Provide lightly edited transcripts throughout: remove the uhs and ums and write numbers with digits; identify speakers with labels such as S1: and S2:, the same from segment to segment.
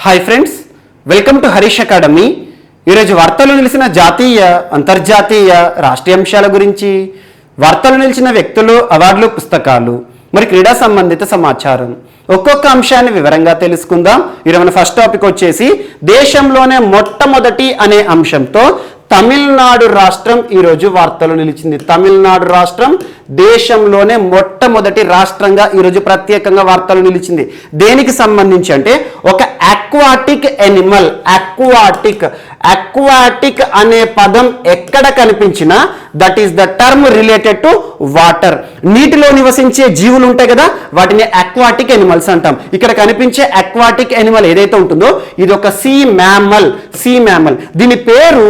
S1: Hi friends, welcome to Harish academy. ఈరోజు వార్తలు నిలిచిన జాతీయ, అంతర్జాతీయ, రాష్ట్రీయ అంశాల గురించి, వార్తలు నిలిచిన వ్యక్తులు, అవార్డులు, పుస్తకాలు, మరి క్రీడా సంబంధిత సమాచారం ఒక్కొక్క అంశాన్ని వివరంగా తెలుసుకుందాం. ఈరోజు మన ఫస్ట్ టాపిక్ వచ్చేసి దేశంలోనే మొట్టమొదటి అనే అంశంతో తమిళనాడు రాష్ట్రం ఈరోజు వార్తలు నిలిచింది. తమిళనాడు రాష్ట్రం దేశంలోనే మొట్టమొదటి రాష్ట్రంగా ఈరోజు ప్రత్యేకంగా వార్తలు నిలిచింది. దేనికి సంబంధించి అంటే ఒక అక్వాటిక్ ఎనిమల్, అక్వాటిక్ అనే పదం ఎక్కడ కనిపించినా that is the term related to water. నీటిలో నివసించే జీవులు ఉంటాయి కదా, వాటిని అక్వాటిక్ ఎనిమల్స్ అంటాం. ఇక్కడ కనిపించే అక్వాటిక్ ఎనిమల్ ఏదైతే ఉంటుందో ఇది ఒక సీ మ్యామల్. దీని పేరు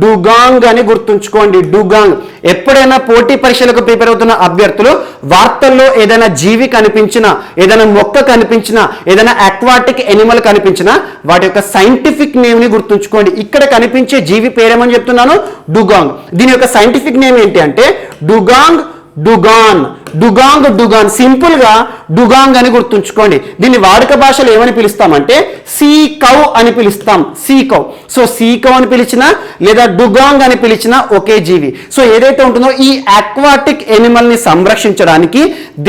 S1: డుగాంగ్ అని గుర్తుంచుకోండి. డుగాంగ్. ఎప్పుడైనా పోటీ పరీక్షలకు ప్రిపేర్ అవుతున్న అభ్యర్థులు వార్తల్లో ఏదైనా జీవి కనిపించినా, ఏదైనా మొక్క కనిపించినా, ఏదైనా అక్వాటిక్ ఎనిమల్ కనిపించినా వాటి యొక్క సైంటిఫిక్ నేమ్ ని గుర్తుంచుకోండి. ఇక్కడ కనిపించే జీవి పేరేమని చెప్తున్నాను, డుగాంగ్. దీని యొక్క సైంటిఫిక్ నేమ్ ఏంటి అంటే డుగాంగ్. సింపుల్ గా డుగాంగ్ అని గుర్తుంచుకోండి. దీన్ని వాడుక భాషలో ఏమని పిలుస్తామంటే సీ కౌ అని పిలుస్తాం. సో సీ కౌ అని పిలిచినా లేదా డుగాంగ్ అని పిలిచినా ఒకే జీవి. సో ఏదైతే ఉంటుందో ఈ అక్వాటిక్ ఎనిమల్ ని సంరక్షించడానికి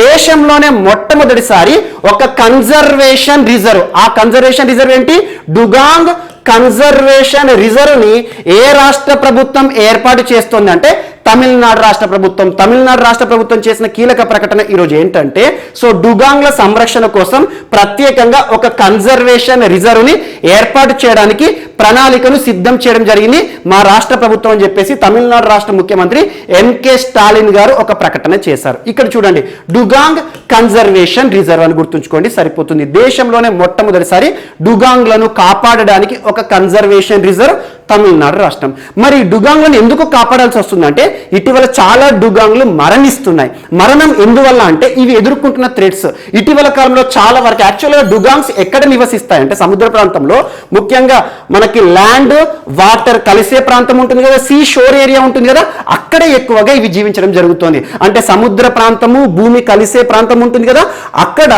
S1: దేశంలోనే మొట్టమొదటిసారి ఒక కన్జర్వేషన్ రిజర్వ్, ఆ కన్జర్వేషన్ రిజర్వ్ ఏంటి, డుగాంగ్ కన్జర్వేషన్ రిజర్వ్ ని ఏ రాష్ట్ర ప్రభుత్వం ఏర్పాటు చేస్తుంది అంటే తమిళనాడు రాష్ట్ర ప్రభుత్వం. తమిళనాడు రాష్ట్ర ప్రభుత్వం చేసిన కీలక ప్రకటన ఈరోజు ఏంటంటే సో డుగాంగ్ల సంరక్షణ కోసం ప్రత్యేకంగా ఒక కన్జర్వేషన్ రిజర్వ్ ని ఏర్పాటు చేయడానికి ప్రణాళికను సిద్ధం చేయడం జరిగింది మా రాష్ట్ర ప్రభుత్వం అని చెప్పేసి తమిళనాడు రాష్ట్ర ముఖ్యమంత్రి ఎంకే స్టాలిన్ గారు ఒక ప్రకటన చేశారు. ఇక్కడ చూడండి, డుగాంగ్ కన్జర్వేషన్ రిజర్వ్ అని గుర్తుంచుకోండి సరిపోతుంది. దేశంలోనే మొట్టమొదటిసారి డుగాంగ్లను కాపాడడానికి ఒక కన్జర్వేషన్ రిజర్వ్ తమిళనాడు రాష్ట్రం. మరి డుగాంగ్లను ఎందుకు కాపాడాల్సి వస్తుందంటే ఇటీవల చాలా డుగాంగ్లు మరణిస్తున్నాయి. మరణం ఎందువల్ల అంటే ఇవి ఎదుర్కొంటున్న థ్రెట్స్. ఇటీవల కాలంలో చాలా వరకు యాక్చువల్గా డుగాంగ్స్ ఎక్కడ నివసిస్తాయి అంటే సముద్ర ప్రాంతంలో, ముఖ్యంగా మనకి ల్యాండ్ వాటర్ కలిసే ప్రాంతం ఉంటుంది కదా, సీ షోర్ ఏరియా ఉంటుంది కదా, అక్కడే ఎక్కువగా ఇవి జీవించడం జరుగుతుంది. అంటే సముద్ర ప్రాంతము, భూమి కలిసే ప్రాంతం ఉంటుంది కదా, అక్కడ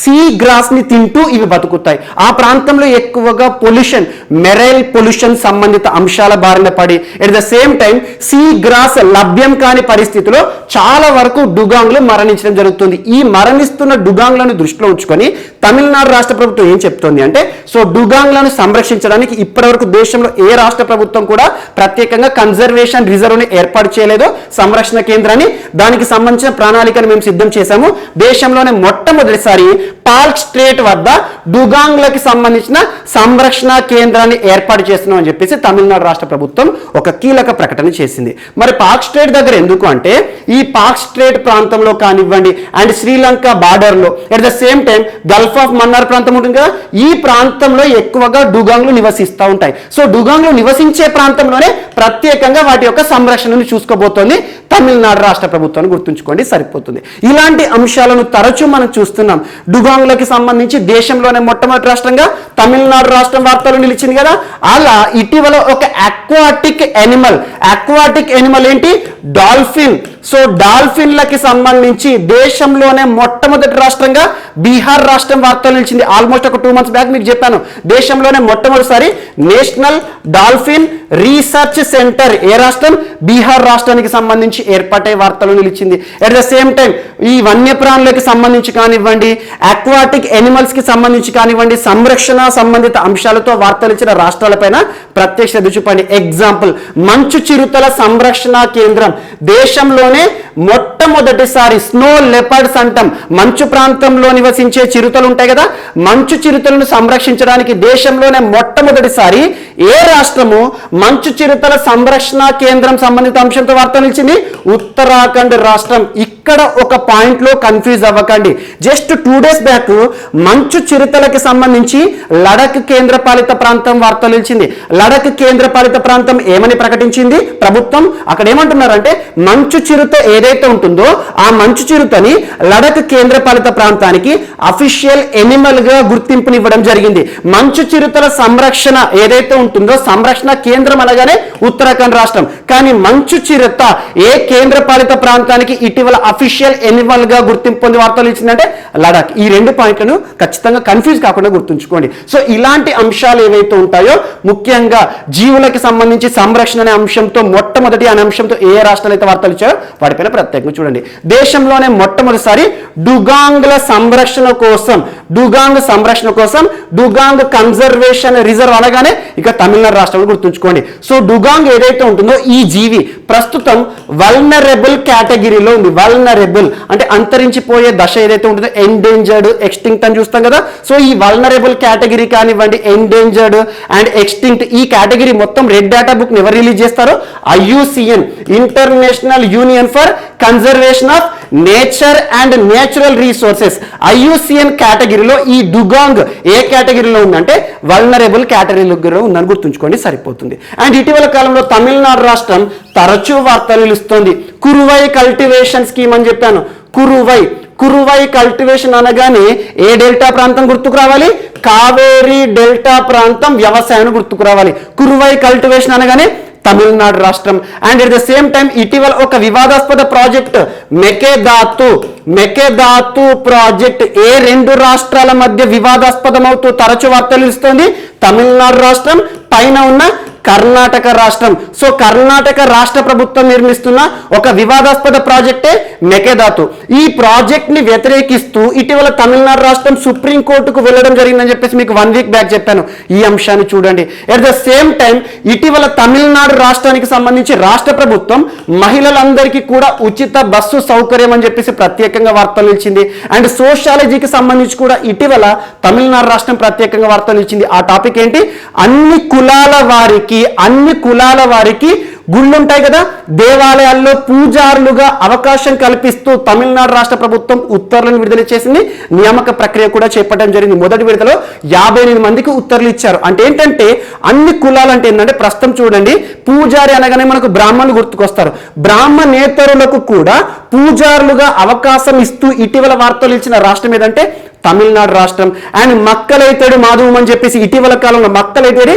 S1: సీ గ్రాస్ ని తింటూ ఇవి బతుకుతాయి. ఆ ప్రాంతంలో ఎక్కువగా పొల్యూషన్, మెరైల్ పొల్యూషన్ సంబంధిత అంశాల బారిన పడి at the same time seagrass లభ్యం కాని పరిస్థితిలో చాలా వరకు డుగాంగ్లు మరణించడం జరుగుతుంది. ఈ మరణిస్తున్న డుగాంగ్లను దృష్టిలో ఉంచుకొని తమిళనాడు రాష్ట్ర ప్రభుత్వం ఏం చెప్తోంది అంటే సో డుగాంగ్లను సంరక్షించడానికి ఇప్పటివరకు దేశంలో ఏ రాష్ట్ర ప్రభుత్వం కూడా ప్రత్యేకంగా కన్జర్వేషన్ రిజర్వ్ ని ఏర్పాటు చేయలేదు, సంరక్షణ కేంద్రాన్ని. దానికి సంబంధించిన ప్రణాళికను మేము సిద్ధం చేశాము. దేశంలోనే మొట్టమొదటిసారి పాల్క్ స్ట్రేట్ వద్ద డుగాంగ్లకి సంబంధించిన సంరక్షణ కేంద్రాన్ని ఏర్పాటు చేస్తున్నాం అని చెప్పేసి తమిళనాడు రాష్ట్ర ప్రభుత్వం ఒక కీలక ప్రకటన చేసింది. మరి పాక్ స్ట్రేట్ దగ్గర ఎందుకు అంటే ఈ పాక్ స్ట్రేట్ ప్రాంతంలో కానివ్వండి అండ్ శ్రీలంక బార్డర్ లో at the same time Gulf of Mannar ప్రాంతం ఉంటుంది కదా, ఈ ప్రాంతంలో ఎక్కువగా డుగాంగ్లు నివసిస్తూ ఉంటాయి. సో డుగాంగ్లు నివసించే ప్రాంతంలోనే ప్రత్యేకంగా వాటి యొక్క సంరక్షణను చూసుకోబోతోంది తమిళనాడు రాష్ట్ర ప్రభుత్వాన్ని గుర్తుంచుకోండి సరిపోతుంది. ఇలాంటి అంశాలను తరచూ మనం చూస్తున్నాం. డుగాంగ్లకి సంబంధించి దేశంలోనే మొట్టమొదటి రాష్ట్రంగా తమిళనాడు రాష్ట్రం వార్తలు నిలిచింది కదా, అలా ఇటీవల ఒక అక్వాటిక్ ఎనిమల్ ఏంటి, డాల్ఫిన్. సో డాల్ఫిన్లకి సంబంధించి దేశంలోనే మొట్టమొదటి రాష్ట్రంగా బీహార్ రాష్ట్రం వార్తలు నిలిచింది. ఆల్మోస్ట్ ఒక 2 months బ్యాక్ మీకు చెప్పాను, దేశంలోనే మొట్టమొదటిసారి నేషనల్ డాల్ఫిన్ రీసెర్చ్ సెంటర్ ఏ రాష్ట్రం, బీహార్ రాష్ట్రానికి సంబంధించి ఏర్పాటై వార్తలు నిలిచింది. ఎట్ ద సేమ్ టైం ఈ వన్యప్రాణులకి సంబంధించి కానివ్వండి, అక్వాటిక్ ఎనిమల్స్ కి సంబంధించి కానివ్వండి, సంరక్షణ సంబంధిత అంశాలతో వార్తలు ఇచ్చిన రాష్ట్రాలపైన ప్రత్యేక శ్రద్ధ చూపండి. ఎగ్జాంపుల్, మంచు చిరుతల సంరక్షణ కేంద్రం. దేశంలోనే మొట్టమొదటిసారి స్నో లెపర్డ్స్ అంటాం, మంచు ప్రాంతంలో నివసించే చిరుతలు ఉంటాయి కదా, మంచు చిరుతలను సంరక్షించడానికి దేశంలోనే మొట్టమొదటిసారి ఏ రాష్ట్రము మంచు చిరుతల సంరక్షణ కేంద్రం సంబంధిత అంశంతో వార్త నిలిచింది, ఉత్తరాఖండ్ రాష్ట్రం. ఇక్కడ ఒక పాయింట్ లో కన్ఫ్యూజ్ అవ్వకండి. జస్ట్ 2 days బ్యాక్ మంచు చిరుతలకి సంబంధించి లడక్ కేంద్రపాలిత ప్రాంతం వార్త నిలిచింది. లడక్ కేంద్రపాలిత ప్రాంతం ఏమని ప్రకటించింది ప్రభుత్వం, అక్కడ ఏమంటున్నారంటే మంచు చిరుత ఏదైతే ఉంటుందో ఉంటుందో ఆ మంచు చిరుతని లడఖ్ కేంద్రపాలిత ప్రాంతానికి అఫీషియల్ ఎనిమల్ గా గుర్తింపునివ్వడం జరిగింది. మంచు చిరుతల సంరక్షణ ఏదైతే ఉంటుందో సంరక్షణ కేంద్రం అనగానే ఉత్తరాఖండ్ రాష్ట్రం, కానీ మంచు చిరుత ఏ కేంద్రపాలిత ప్రాంతానికి ఇటీవల అఫీషియల్ ఎనిమల్ గా గుర్తింపు పొంది వార్తలు ఇచ్చిందంటే లడాక్. ఈ 2 పాయింట్లను ఖచ్చితంగా కన్ఫ్యూజ్ కాకుండా గుర్తుంచుకోండి. సో ఇలాంటి అంశాలు ఏవైతే ఉంటాయో ముఖ్యంగా జీవులకు సంబంధించి సంరక్షణ అనే అంశంతో మొట్టమొదటి అనే అంశంతో ఏ రాష్ట్రాలు అయితే వార్తలు ఇచ్చారో వాటిపైన ప్రత్యేకంగా చూడండి. దేశంలోనే మొట్టమొదటిసారి డుగాంగ్ల సంరక్షణ కోసం డుగాంగ్ కన్జర్వేషన్ రిజర్వ్ అనగానే ఇక తమిళనాడు రాష్ట్రంలో గుర్తుంచుకోండి. సో డుగాంగ్ ఏదైతే ఉంటుందో ఈ జీవి ప్రస్తుతం వల్నరబుల్ కేటగిరీలో ఉంది. వల్నరబుల్ అంటే అంతరించిపోయే దశ ఏదైతే ఉంటుందో ఎండేంజర్డ్, ఎక్స్టింక్ట్ అని చూస్తాం కదా. సో ఈ వల్నరబుల్ కేటగిరీ కానివ్వండి, ఎండేంజర్డ్ అండ్ ఎక్స్టింక్ట్ ఈ కేటగిరీ మొత్తం రెడ్ డేటా బుక్ ఎవరు రిలీజ్ చేస్తారో IUCN international union for conservation of nature and natural resources IUCN కేటగిరీలో ఈ డుగాంగ్ ఏ కేటగిరీలో ఉందంటే వల్నరబుల్ కేటగిరీలో ఉందని గుర్తుంచుకోండి సరిపోతుంది. అండ్ ఇటీవల కాలంలో తమిళనాడు రాష్ట్రం తరచూ వార్తలు నిలుస్తోంది. కురువై కల్టివేషన్ స్కీమ్ అని చెప్పాను. కురువై కల్టివేషన్ అనగానే ఏ డెల్టా ప్రాంతం గుర్తుకు రావాలి? కావేరీ డెల్టా ప్రాంతం వ్యవసాయాన్ని గుర్తుకు రావాలి. కురువై కల్టివేషన్ అనగానే తమిళనాడు రాష్ట్రం. And at the same time ఇటీవల ఒక వివాదాస్పద ప్రాజెక్ట్ మెకేదాతు ప్రాజెక్ట్ ఏ 2 రాష్ట్రాల మధ్య వివాదాస్పదమవుతూ తరచు వార్తలు ఇస్తుంది? తమిళనాడు రాష్ట్రం పైన ఉన్న కర్ణాటక రాష్ట్రం. సో కర్ణాటక రాష్ట్ర ప్రభుత్వం నిర్మిస్తున్న ఒక వివాదాస్పద ప్రాజెక్టే మెకేదాతు. ఈ ప్రాజెక్ట్ ని వ్యతిరేకిస్తూ ఇటీవల తమిళనాడు రాష్ట్రం సుప్రీంకోర్టుకు వెళ్ళడం జరిగిందని చెప్పేసి మీకు 1 వీక్ బ్యాక్ చెప్పాను. ఈ అంశాన్ని చూడండి. ఎట్ ద సేమ్ టైం ఇటీవల తమిళనాడు రాష్ట్రానికి సంబంధించి రాష్ట్ర ప్రభుత్వం మహిళలందరికీ కూడా ఉచిత బస్సు సౌకర్యం అని చెప్పేసి ప్రత్యేకంగా వార్తలు ఇచ్చింది. అండ్ సోషాలజీకి సంబంధించి కూడా ఇటీవల తమిళనాడు రాష్ట్రం ప్రత్యేకంగా వార్తలు ఇచ్చింది. ఆ టాపిక్ ఏంటి? అన్ని కులాల వారికి గుళ్ళు ఉంటాయి కదా, దేవాలయాల్లో పూజారులుగా అవకాశం కల్పిస్తూ తమిళనాడు రాష్ట్ర ప్రభుత్వం ఉత్తర్వులను విడుదల చేసింది. నియామక ప్రక్రియ కూడా చేపట్టడం జరిగింది. మొదటి విడతలో 58 మందికి ఉత్తర్వులు ఇచ్చారు. అంటే ఏంటంటే అన్ని కులాలు అంటే ఏంటంటే ప్రస్తుతం చూడండి, పూజారి అనగానే మనకు బ్రాహ్మణులు గుర్తుకొస్తారు. బ్రాహ్మణేతరులకు కూడా పూజారులుగా అవకాశం ఇస్తూ ఇటీవల వార్తలు ఇచ్చిన రాష్ట్రం ఏదంటే తమిళనాడు రాష్ట్రం. అండ్ మక్కలైతేడి మాధవం అని చెప్పేసి ఇటీవల కాలంలో మక్కలైతేడి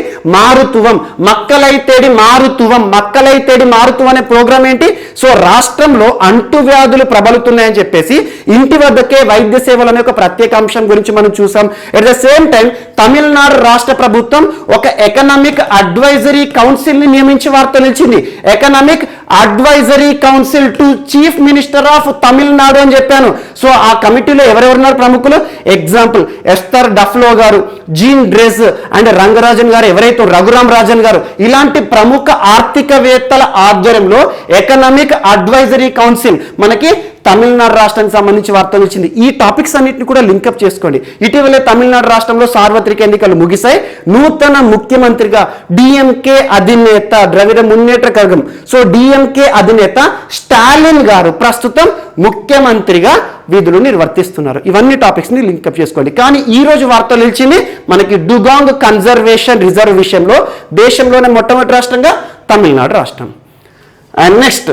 S1: మారుతువం అనే ప్రోగ్రామ్ ఏంటి? సో రాష్ట్రంలో అంటువ్యాధులు ప్రబలుతున్నాయని చెప్పేసి ఇంటి వద్దకే వైద్య సేవలు అనే ఒక ప్రత్యేక అంశం గురించి మనం చూసాం. At the same time Tamil Nadu రాష్ట్ర ప్రభుత్వం ఒక ఎకనామిక్ అడ్వైజరీ కౌన్సిల్ ని నియమించి వార్తలు ఇచ్చింది. Economic advisory council to chief minister of Tamil Nadu అని చెప్పాను. సో ఆ కమిటీలో ఎవరెవరున్నారు ప్రముఖులు? ఎగ్జాంపుల్ ఎస్తర్ డఫ్లో గారు, జీన్ డ్రెస్ అండ్ రంగరాజన్ గారు, ఎవరైతే రఘురామ్ రాజన్ గారు, ఇలాంటి ప్రముఖ ఆర్థికవేత్తల ఆధ్వర్యంలో ఎకనామిక్ అడ్వైజరీ కౌన్సిల్ మనకి తమిళనాడు రాష్ట్రానికి సంబంధించి వార్తలు ఇచ్చింది. ఈ టాపిక్స్ అన్నింటిని కూడా లింకప్ చేసుకోండి. ఇటీవలే తమిళనాడు రాష్ట్రంలో సార్వత్రిక ఎన్నికలు ముగిశాయి. నూతన ముఖ్యమంత్రిగా డిఎంకే అధినేత ద్రవిడ మున్నేట్ర కழகம் సో డిఎంకే అధినేత స్టాలిన్ గారు ప్రస్తుతం ముఖ్యమంత్రిగా విధులు నిర్వర్తిస్తున్నారు. ఇవన్నీ టాపిక్స్ ని లింకప్ చేసుకోండి. కానీ ఈ రోజు వార్తలు ఇచ్చింది మనకి డుగాంగ్ కన్జర్వేషన్ రిజర్వ్ విషయంలో దేశంలోనే మొట్టమొదటి రాష్ట్రంగా తమిళనాడు రాష్ట్రం. అండ్ నెక్స్ట్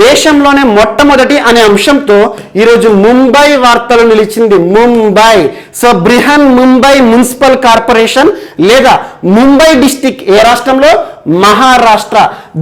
S1: దేశంలోనే మొట్టమొదటి అనే అంశంతో ఈరోజు ముంబై వార్తలు నిలిచింది. Mumbai. So Brihan Mumbai municipal corporation లేదా ముంబై డిస్టిక్ ఏ రాష్ట్రంలో? మహారాష్ట్ర.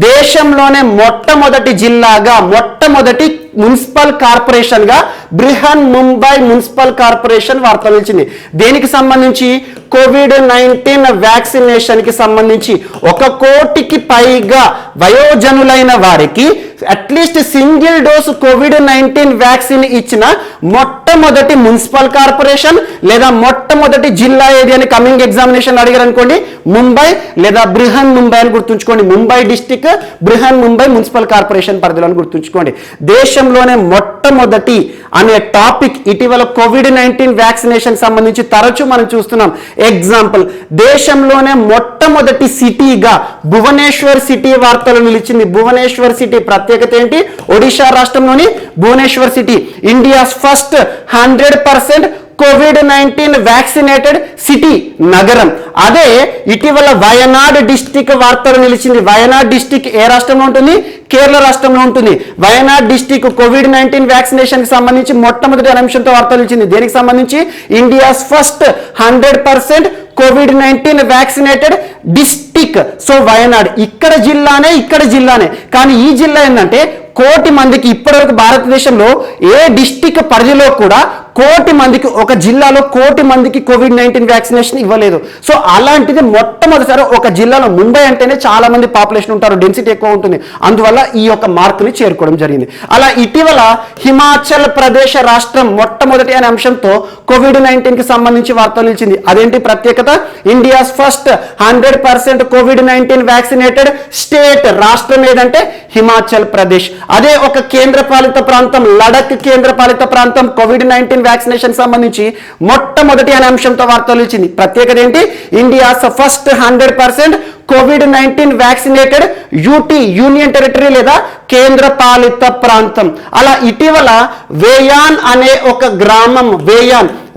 S1: దేశంలోనే మొట్టమొదటి జిల్లాగా మొట్టమొదటి మున్సిపల్ కార్పొరేషన్ గా బ్రిహన్ ముంబై మున్సిపల్ కార్పొరేషన్ వార్తలు ఇచ్చింది. దేనికి సంబంధించి? COVID-19 వ్యాక్సినేషన్ కి సంబంధించి 1 కోటికి పైగా వయోజనులైన వారికి at least single dose COVID-19 vaccine ఇచ్చిన మొట్టమొదటి మున్సిపల్ కార్పొరేషన్ లేదా మొట్టమొదటి జిల్లా ఏది అని కమింగ్ ఎగ్జామినేషన్ అడిగారు అనుకోండి, ముంబై లేదా బ్రిహన్ ముంబై అని గుర్తుంచుకోండి. Mumbai district Brihan Mumbai municipal corporation పరిధిలో అని గుర్తుంచుకోండి. దేశంలోనే మొట్టమొదటి అనే టాపిక్ ఇటీవల COVID-19 వ్యాక్సినేషన్ సంబంధించి తరచూ మనం చూస్తున్నాం. ఎగ్జాంపుల్ దేశంలోనే మొట్టమొదటి సిటీగా భువనేశ్వర్ సిటీ వార్తలు నిలిచింది. భువనేశ్వర్ సిటీ ప్రత్యేకత ఏంటి? ఒడిషా రాష్ట్రంలోని Bhubaneswar city India's first 100% COVID-19 vaccinated city నగరం. అదే ఇటీవల వయనాడ్ డిస్టిక్ వార్తలు నిలిచింది. వయనాడ్ డిస్టిక్ ఏ రాష్ట్రంలో ఉంటుంది? కేరళ రాష్ట్రంలో ఉంటుంది. వయనాడ్ డిస్టిక్ COVID-19 వ్యాక్సినేషన్ కి సంబంధించి మొట్టమొదటి అంశంతో వార్తలు నిలిచింది. దేనికి సంబంధించి? India's first 100% COVID-19 vaccinated district. So Wayanad ఇక్కడ జిల్లానే కానీ ఈ జిల్లా ఏంటంటే కోటి మందికి ఇప్పటివరకు భారతదేశంలో ఏ డిస్టిక్ పరిధిలో కూడా కోటి మందికి, ఒక జిల్లాలో కోటి మందికి COVID-19 వ్యాక్సినేషన్ ఇవ్వలేదు. సో అలాంటిది మొట్టమొదటిసారి ఒక జిల్లాలో, ముంబై అంటేనే చాలా మంది పాపులేషన్ ఉంటారు, డెన్సిటీ ఎక్కువ ఉంటుంది, అందువల్ల ఈ యొక్క మార్కుని చేరుకోవడం జరిగింది. అలా ఇటీవల హిమాచల్ ప్రదేశ్ రాష్ట్రం మొట్టమొదటి అనే అంశంతో COVID-19 కి సంబంధించి వార్తలు నిలిచింది. అదేంటి ప్రత్యేకత? India's first 100% COVID-19 vaccinated state. రాష్ట్రం ఏదంటే హిమాచల్ ప్రదేశ్. అదే ఒక కేంద్రపాలిత ప్రాంతం లడక్ కేంద్రపాలిత ప్రాంతం COVID-19 వ్యాక్సినేషన్ సంబంధించి మొట్టమొదటి అనే అంశంతో వార్తలు ఇచ్చింది. ప్రత్యేకత ఏంటి? India's first 100% COVID-19 vaccinated UT, union territory లేదా కేంద్ర పాలిత ప్రాంతం. అలా ఇటీవల వేయాన్ అనే ఒక గ్రామం,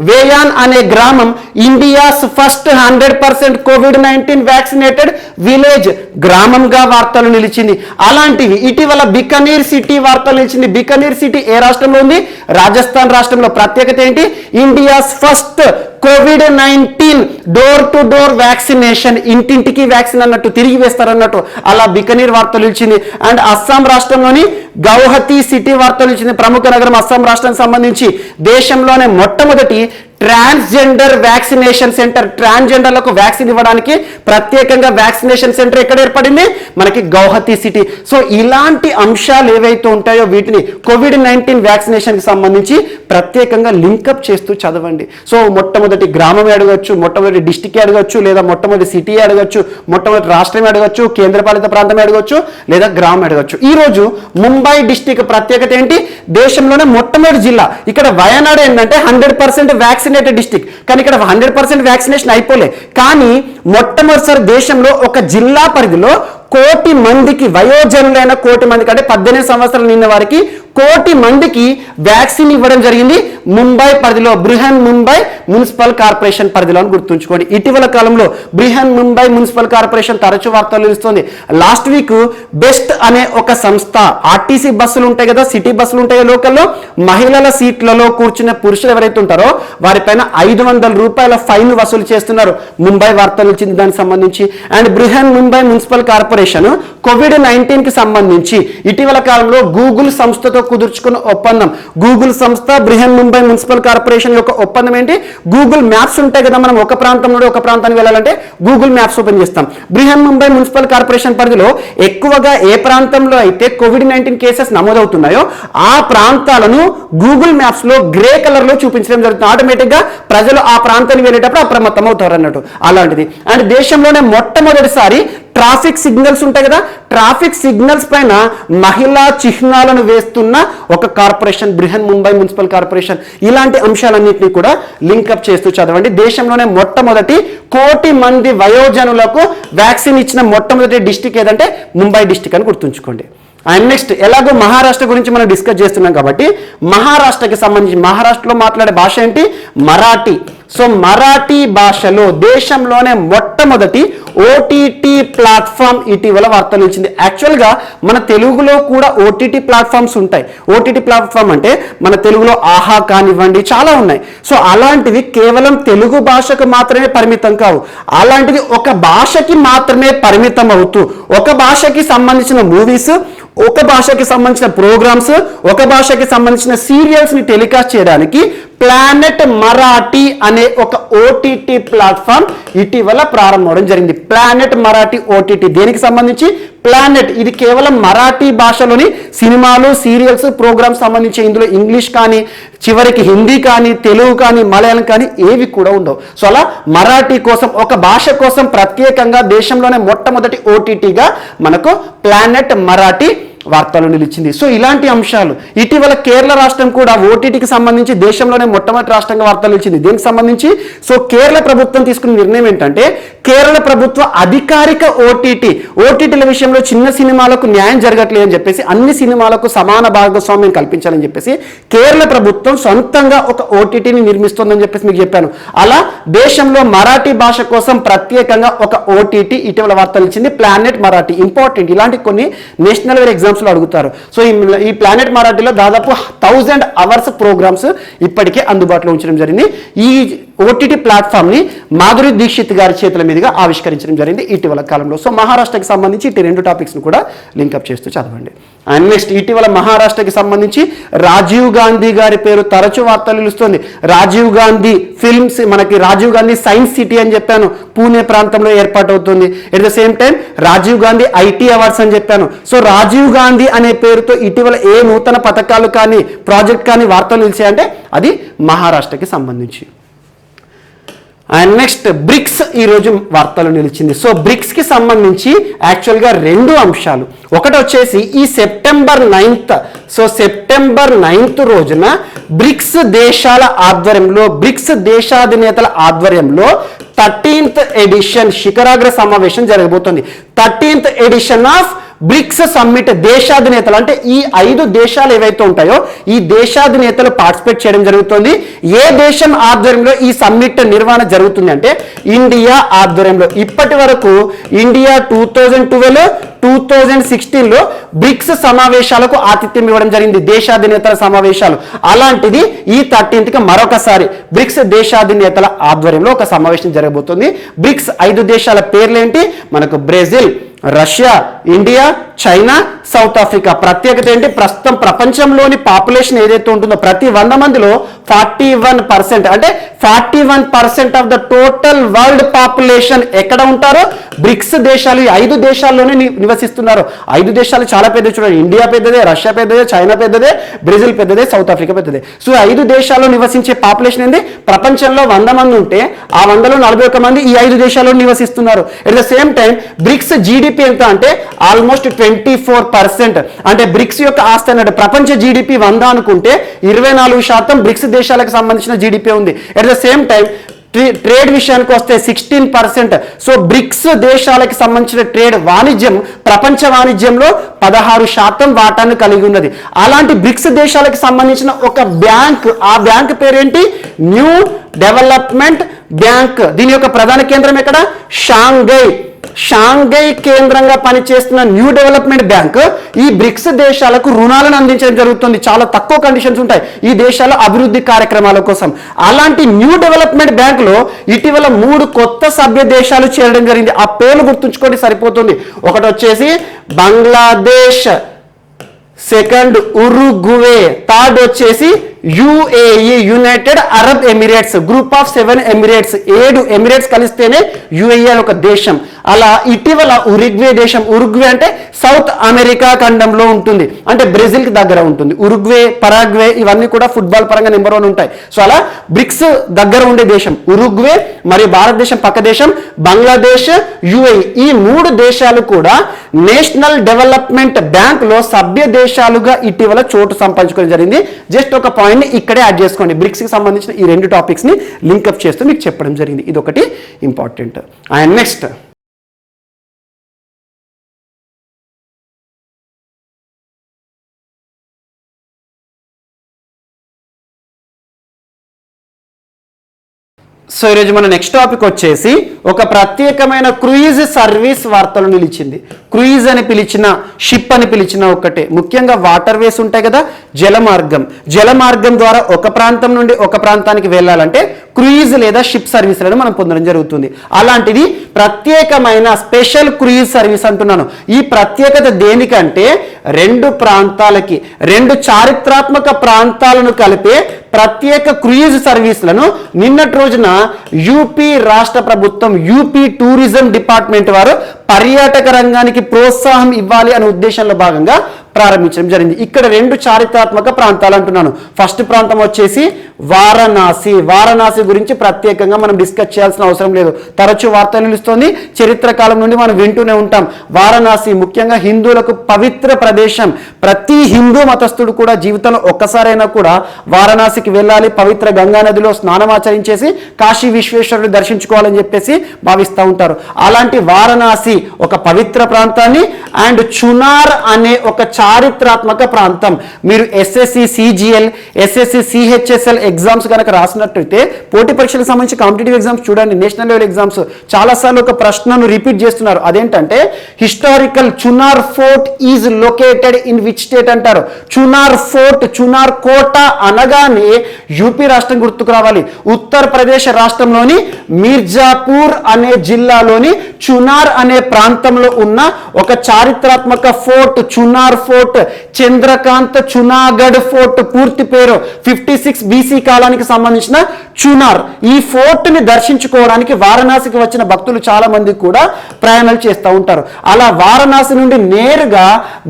S1: వేయాన్ అనే గ్రామం India's first 100% COVID-19 vaccinated village గ్రామంగా వార్తలు నిలిచింది. అలాంటివి ఇటీవల బికనీర్ సిటీ వార్తలు నిలిచింది. బికనీర్ సిటీ ఏ రాష్ట్రంలో ఉంది? రాజస్థాన్ రాష్ట్రంలో. ప్రత్యేకత ఏంటి? India's first COVID-19 door to door vaccination, ఇంటింటికి వ్యాక్సిన్ అన్నట్టు, తిరిగి వేస్తారన్నట్టు. అలా బికనీర్ వార్తలు ఇచ్చింది. అండ్ అస్సాం రాష్ట్రంలోని గౌహతి సిటీ వార్తలు ఇచ్చింది. ప్రముఖ నగరం అస్సాం రాష్ట్రానికి సంబంధించి దేశంలోనే మొట్టమొదటి ట్రాన్స్జెండర్ వ్యాక్సినేషన్ సెంటర్, ట్రాన్స్జెండర్లకు వ్యాక్సిన్ ఇవ్వడానికి ప్రత్యేకంగా వ్యాక్సినేషన్ సెంటర్ ఎక్కడ ఏర్పడింది? మనకి గౌహతి సిటీ. సో ఇలాంటి అంశాలు ఏవైతే ఉంటాయో వీటిని COVID-19 వ్యాక్సినేషన్ కి సంబంధించి ప్రత్యేకంగా లింకప్ చేస్తూ చదవండి. సో మొట్టమొదటి గ్రామం అడగచ్చు, మొట్టమొదటి డిస్టిక్ అడగచ్చు, లేదా మొట్టమొదటి సిటీ అడగచ్చు, మొట్టమొదటి రాష్ట్రం అడగచ్చు, కేంద్రపాలిత ప్రాంతం అడగచ్చు, లేదా గ్రామం అడగచ్చు. ఈ రోజు ముంబై డిస్టిక్ ప్రత్యేకత ఏంటి? దేశంలోనే మొట్టమొదటి జిల్లా. ఇక్కడ వయనాడ్ ఏంటంటే 100% వ్యాక్సినేటెడ్ డిస్టిక్, కానీ ఇక్కడ 100% వ్యాక్సినేషన్ అయిపోలే. కానీ మొట్టమొదటిసారి దేశంలో ఒక జిల్లా పరిధిలో కోటి మందికి, వయోజనులైన కోటి మందికి, అంటే 18 సంవత్సరాలు నిన్న వారికి కోటి మందికి వ్యాక్సిన్ ఇవ్వడం జరిగింది ముంబై పరిధిలో, బృహన్ ముంబై మున్సిపల్ కార్పొరేషన్ పరిధిలో అని గుర్తుంచుకోండి. ఇటీవల కాలంలో బృహన్ ముంబై మున్సిపల్ కార్పొరేషన్ తరచూ వార్తలు ఇస్తుంది. లాస్ట్ వీక్ బెస్ట్ అనే ఒక సంస్థ, ఆర్టీసీ బస్సులు ఉంటాయి కదా, సిటీ బస్సులు ఉంటాయి లోకల్లో, మహిళల సీట్లలో కూర్చున్న పురుషులు ఎవరైతే ఉంటారో వారిపైన 500 రూపాయల ఫైన్ వసూలు చేస్తున్నారు. ముంబై వార్తలు ఇచ్చింది దానికి సంబంధించి. And Brihan Mumbai municipal corporation COVID-19 కి సంబంధించి ఇటీవల కాలంలో గూగుల్ సంస్థతో కుదుర్చుకున్న ఒప్పందం, గూగుల్ సంస్థ బృహన్ ముంబై మున్సిపల్ కార్పొరేషన్ యొక్క ఒప్పందం ఏంటి? గూగుల్ మ్యాప్స్ ఉంటాయి కదా, మనం ఒక ప్రాంతం నుండి ఒక ప్రాంతానికి వెళ్ళాలంటే గూగుల్ మ్యాప్స్ ఓపెన్ చేస్తాం. బృహన్ ముంబై మున్సిపల్ కార్పొరేషన్ పరిధిలో ఎక్కువగా ఏ ప్రాంతంలో అయితే COVID-19 కేసెస్ నమోదవుతున్నాయో ఆ ప్రాంతాలను గూగుల్ మ్యాప్స్ లో గ్రే కలర్ లో చూపించడం జరుగుతుంది. ఆటోమేటిక్ గా ప్రజలు ఆ ప్రాంతానికి వెళ్ళేటప్పుడు అప్రమత్తం అవుతారు అన్నట్టు. అలాంటిది. అండ్ దేశంలోనే మొట్టమొదటిసారి ట్రాఫిక్ సిగ్నల్స్ ఉంటాయి కదా, ట్రాఫిక్ సిగ్నల్స్ పైన మహిళా చిహ్నాలను వేస్తున్న ఒక corporation Brihan Mumbai municipal corporation. ఇలాంటి అంశాలన్నింటినీ కూడా లింకప్ చేస్తూ చదవండి. దేశంలోనే మొట్టమొదటి కోటి మంది వయోజనులకు వ్యాక్సిన్ ఇచ్చిన మొట్టమొదటి డిస్టిక్ ఏదంటే ముంబై డిస్టిక్ అని గుర్తుంచుకోండి. అండ్ నెక్స్ట్, ఎలాగో మహారాష్ట్ర గురించి మనం డిస్కస్ చేస్తున్నాం కాబట్టి మహారాష్ట్రకి సంబంధించి, మహారాష్ట్రలో మాట్లాడే భాష ఏంటి? మరాఠీ. సో మరాఠీ భాషలో దేశంలోనే మొట్టమొదటి OTT ప్లాట్ఫామ్ ఇటీవల వార్తలు ఇచ్చింది. యాక్చువల్గా మన తెలుగులో కూడా OTT ప్లాట్ఫామ్స్ ఉంటాయి. OTT ప్లాట్ఫామ్ అంటే మన తెలుగులో ఆహా కానివ్వండి, చాలా ఉన్నాయి. సో అలాంటివి కేవలం తెలుగు భాషకు మాత్రమే పరిమితం కావు. అలాంటిది ఒక భాషకి మాత్రమే పరిమితం అవుతూ, ఒక భాషకి సంబంధించిన మూవీస్, ఒక భాషకి సంబంధించిన ప్రోగ్రామ్స్, ఒక భాషకి సంబంధించిన సీరియల్స్ ని టెలికాస్ట్ చేయడానికి ప్లానెట్ మరాఠీ అనే ఒక OTT ప్లాట్ఫామ్ ఇటీవల ప్రారంభమవడం జరిగింది. ప్లానెట్ మరాఠీ OTT దేనికి సంబంధించి? ప్లానెట్, ఇది కేవలం మరాఠీ భాషలోని సినిమాలు, సీరియల్స్, ప్రోగ్రామ్స్ సంబంధించి. ఇందులో ఇంగ్లీష్ కానీ, చివరికి హిందీ కానీ, తెలుగు కానీ, మలయాళం కానీ ఏవి కూడా ఉండవు. సో అలా మరాఠీ కోసం, ఒక భాష కోసం ప్రత్యేకంగా దేశంలోనే మొట్టమొదటి OTTగా మనకు ప్లానెట్ మరాఠీ వార్తల్లో నిలిచింది. సో ఇలాంటి అంశాలు. ఇటీవల కేరళ రాష్ట్రం కూడా ఓటీటీకి సంబంధించి దేశంలోనే మొట్టమొదటి రాష్ట్రంగా వార్తలు నిలిచింది. దీనికి సంబంధించి సో కేరళ ప్రభుత్వం తీసుకున్న నిర్ణయం ఏంటంటే, కేరళ ప్రభుత్వ అధికారిక ఓటీటీల విషయంలో చిన్న సినిమాలకు న్యాయం జరగట్లేదు అని చెప్పేసి, అన్ని సినిమాలకు సమాన భాగస్వామ్యం కల్పించాలని చెప్పేసి కేరళ ప్రభుత్వం సొంతంగా ఒక ఓటీటీని నిర్మిస్తోందని చెప్పేసి మీకు చెప్పాను. అలా దేశంలో మరాఠీ భాష కోసం ప్రత్యేకంగా ఒక ఓటీటీ ఇటీవల వార్తలు ఇచ్చింది, ప్లానెట్ మరాఠీ. ఇంపార్టెంట్, ఇలాంటి కొన్ని నేషనల్ వేర్ ఎగ్జామ్స్ లో అడుగుతారు. సో ఈ ప్లానెట్ మరాఠీలో దాదాపు 1000 అవర్స్ ప్రోగ్రామ్స్ ఇప్పటికే అందుబాటులో ఉంచడం జరిగింది. ఈ ఓటీటీ ప్లాట్ఫామ్ ని మాధురి దీక్షిత్ గారి చేతుల మీదుగా ఆవిష్కరించడం జరిగింది ఇటీవల కాలంలో. సో మహారాష్ట్రకి సంబంధించి ఇటు 2 టాపిక్స్ ను కూడా లింకప్ చేస్తూ చదవండి. అండ్ నెక్స్ట్, ఇటీవల మహారాష్ట్రకి సంబంధించి రాజీవ్ గాంధీ గారి పేరు తరచూ వార్తలు నిలుస్తుంది. రాజీవ్ గాంధీ ఫిల్మ్స్, మనకి రాజీవ్ గాంధీ సైన్స్ సిటీ అని చెప్పాను, పూణే ప్రాంతంలో ఏర్పాటు అవుతుంది. At the same time Rajiv Gandhi IT awards అని చెప్పాను. సో రాజీవ్ గాంధీ అనే పేరుతో ఇటీవల ఏ నూతన పథకాలు కానీ ప్రాజెక్ట్ కానీ వార్తలు నిలిచాయంటే అది మహారాష్ట్రకి సంబంధించి. అండ్ నెక్స్ట్, బ్రిక్స్ ఈరోజు వార్తలు నిలిచింది. సో బ్రిక్స్ కి సంబంధించి యాక్చువల్గా 2 అంశాలు. ఒకటి వచ్చేసి ఈ September 9th, so September 9th రోజున బ్రిక్స్ దేశాల ఆధ్వర్యంలో, బ్రిక్స్ దేశాధినేతల ఆధ్వర్యంలో 13th ఎడిషన్ శిఖరాగ్ర సమావేశం జరగబోతోంది. 13th edition of BRICS summit. దేశాధినేతలు అంటే ఈ 5 దేశాలు ఏవైతే ఉంటాయో ఈ దేశాధినేతలు పార్టిసిపేట్ చేయడం జరుగుతుంది. ఏ దేశం ఆధ్వర్యంలో ఈ సమ్మిట్ నిర్వహణ జరుగుతుంది అంటే ఇండియా ఆధ్వర్యంలో. ఇప్పటి వరకు ఇండియా 2012, 2016లో బ్రిక్స్ సమావేశాలకు ఆతిథ్యం ఇవ్వడం జరిగింది, దేశాధినేతల సమావేశాలు. అలాంటిది ఈ 13th మరొకసారి బ్రిక్స్ దేశాధినేతల ఆధ్వర్యంలో ఒక సమావేశం జరగబోతుంది. బ్రిక్స్ 5 దేశాల పేర్లేంటి? మనకు Brazil, Russia, India, China, south Africa. ప్రత్యేకత ఏంటి? ప్రస్తుతం ప్రపంచంలోని పాపులేషన్ ఏదైతే ఉంటుందో ప్రతి 100 మందిలో 41%, అంటే 41% of the total world population ఎక్కడ ఉంటారో బ్రిక్స్ దేశాలు, ఈ 5 దేశాల్లోనే నివసిస్తున్నారు. 5 దేశాలు చాలా పెద్ద, చూడండి, ఇండియా పెద్దదే, రష్యా పెద్దదే, చైనా పెద్దదే, బ్రెజిల్ పెద్దదే, సౌత్ ఆఫ్రికా పెద్దదే. సో 5 దేశాల్లో నివసించే పాపులేషన్ ఏంది? ప్రపంచంలో 100 మంది ఉంటే ఆ 100లో 41 మంది ఈ 5 దేశాల్లో నివసిస్తున్నారు. At the same time BRICS GDP ఎంత అంటే ఆల్మోస్ట్ 24%. అంటే బ్రిక్స్ యొక్క ఆస్తి అన్నట్టు ప్రపంచ జీడిపి 100 అనుకుంటే 24% బ్రిక్స్ దేశాలకు సంబంధించిన జీడిపి ఉంది. At the same time trade విషయానికి వస్తే 16%. సో బ్రిక్స్ దేశాలకు సంబంధించిన ట్రేడ్ వాణిజ్యం ప్రపంచ వాణిజ్యంలో 16% వాటాను కలిగి ఉన్నది. అలాంటి బ్రిక్స్ దేశాలకు సంబంధించిన ఒక బ్యాంక్, ఆ బ్యాంక్ పేరేంటి? New development bank. దీని యొక్క ప్రధాన కేంద్రం ఎక్కడ? షాంఘై కేంద్రంగా పనిచేస్తున్న న్యూ డెవలప్మెంట్ బ్యాంక్ ఈ బ్రిక్స్ దేశాలకు రుణాలను అందించడం జరుగుతుంది. చాలా తక్కువ కండిషన్స్ ఉంటాయి ఈ దేశాల అభివృద్ధి కార్యక్రమాల కోసం. అలాంటి న్యూ డెవలప్మెంట్ బ్యాంక్ లో ఇటీవల 3 కొత్త సభ్య దేశాలు చేరడం జరిగింది. ఆ పేర్లు గుర్తుంచుకోండి సరిపోతుంది. ఒకటి వచ్చేసి బంగ్లాదేశ్, సెకండ్ ఉరుగ్వే, థర్డ్ వచ్చేసి UAE, United Arab Emirates. Group of 7 Emirates, 7 Emirates కలిస్తేనే యుఏఈ అని ఒక దేశం. అలా ఇటీవల ఉరుగ్వే దేశం, ఉరుగ్వే అంటే సౌత్ అమెరికా ఖండంలో ఉంటుంది, అంటే బ్రెజిల్ కి దగ్గర ఉంటుంది. ఉరుగ్వే, పరాగ్వే ఇవన్నీ కూడా ఫుట్బాల్ పరంగా నెంబర్ 1 ఉంటాయి. సో అలా బ్రిక్స్ దగ్గర ఉండే దేశం ఉరుగ్వే, మరియు భారతదేశం పక్క దేశం బంగ్లాదేశ్, యుఏఈ. ఈ 3 దేశాలు కూడా నేషనల్ డెవలప్మెంట్ బ్యాంక్ లో సభ్య దేశాలుగా ఇటీవల చోటు సంపాదించుకోవడం జరిగింది. జస్ట్ ఒక పాయింట్ ని ఇక్కడే యాడ్ చేసుకోండి. బ్రిక్స్ కి సంబంధించిన ఈ 2 టాపిక్స్ ని లింకప్ చేస్తూ మీకు చెప్పడం జరిగింది. ఇది ఒకటి ఇంపార్టెంట్. అండ్ నెక్స్ట్, సో ఈరోజు మన నెక్స్ట్ టాపిక్ వచ్చేసి ఒక ప్రత్యేకమైన క్రూయిజ్ సర్వీస్ వార్తలు నిలిచింది. క్రూయిజ్ అని పిలిచిన, షిప్ అని పిలిచిన ఒకటే. ముఖ్యంగా వాటర్ వేస్ ఉంటాయి కదా, జలమార్గం ద్వారా ఒక ప్రాంతం నుండి ఒక ప్రాంతానికి వెళ్ళాలంటే క్రూయిజ్ లేదా షిప్ సర్వీసులను మనం పొందడం జరుగుతుంది. అలాంటిది ప్రత్యేకమైన స్పెషల్ క్రూయిజ్ సర్వీస్ అంటున్నాను. ఈ ప్రత్యేకత దేనికంటే 2 ప్రాంతాలకి, 2 చారిత్రాత్మక ప్రాంతాలను కలిపే ప్రత్యేక క్రూయిజ్ సర్వీసులను నిన్నటి రోజున యూపీ రాష్ట్ర ప్రభుత్వం, యూపీ టూరిజం డిపార్ట్మెంట్ వారు పర్యాటక రంగానికి ప్రోత్సాహం ఇవ్వాలి అనే ఉద్దేశంలో భాగంగా ప్రారంభించడం జరిగింది. ఇక్కడ 2 చారిత్రాత్మక ప్రాంతాలు అంటున్నాను. ఫస్ట్ ప్రాంతం వచ్చేసి వారణాసి గురించి ప్రత్యేకంగా మనం డిస్కస్ చేయాల్సిన అవసరం లేదు, తరచూ వార్తలు నిలుస్తుంది, చరిత్ర కాలం నుండి మనం వింటూనే ఉంటాం. వారణాసి ముఖ్యంగా హిందువులకు పవిత్ర ప్రదేశం. ప్రతి హిందూ మతస్థుడు కూడా జీవితంలో ఒక్కసారైనా కూడా వారణాసికి వెళ్ళాలి, పవిత్ర గంగా నదిలో స్నానమాచరించేసి కాశీ విశ్వేశ్వరుడు దర్శించుకోవాలని చెప్పేసి భావిస్తూ ఉంటారు. అలాంటి వారణాసి ఒక పవిత్ర ప్రాంతాన్ని అండ్ చునార్ అనే ఒక చారిత్రాత్మక ప్రాంతం. మీరు SSC CGL, SSC CHSL exams కనుక రాసినట్టయితే పోటీ పరీక్షలకు సంబంధించి కాంపిటేటివ్ ఎగ్జామ్స్ చూడండి, నేషనల్ లెవెల్ ఎగ్జామ్స్ చాలాసార్లు ఒక ప్రశ్నను రిపీట్ చేస్తున్నారు. అదేంటంటే historical Chunar fort is located in which state అంటారు. చునార్ ఫోర్ట్, చునార్ కోట అనగానే యూపీ రాష్ట్రం గుర్తుకు రావాలి. ఉత్తరప్రదేశ్ రాష్ట్రంలోని మీర్జాపూర్ అనే జిల్లాలోని చునార్ అనే ప్రాంతంలో ఉన్న ఒక చారిత్రాత్మక fort Chunar fort. Chandrakant చునాగఢ్ fort పూర్తి పేరు. 56 BC కాలానికి సంబంధించిన చునార్. ఈ ఫోర్ట్ ని దర్శించుకోవడానికి వారణాసికి వచ్చిన భక్తులు చాలా మంది కూడా ప్రయాణాలు చేస్తూ ఉంటారు. అలా వారణాసి నుండి నేరుగా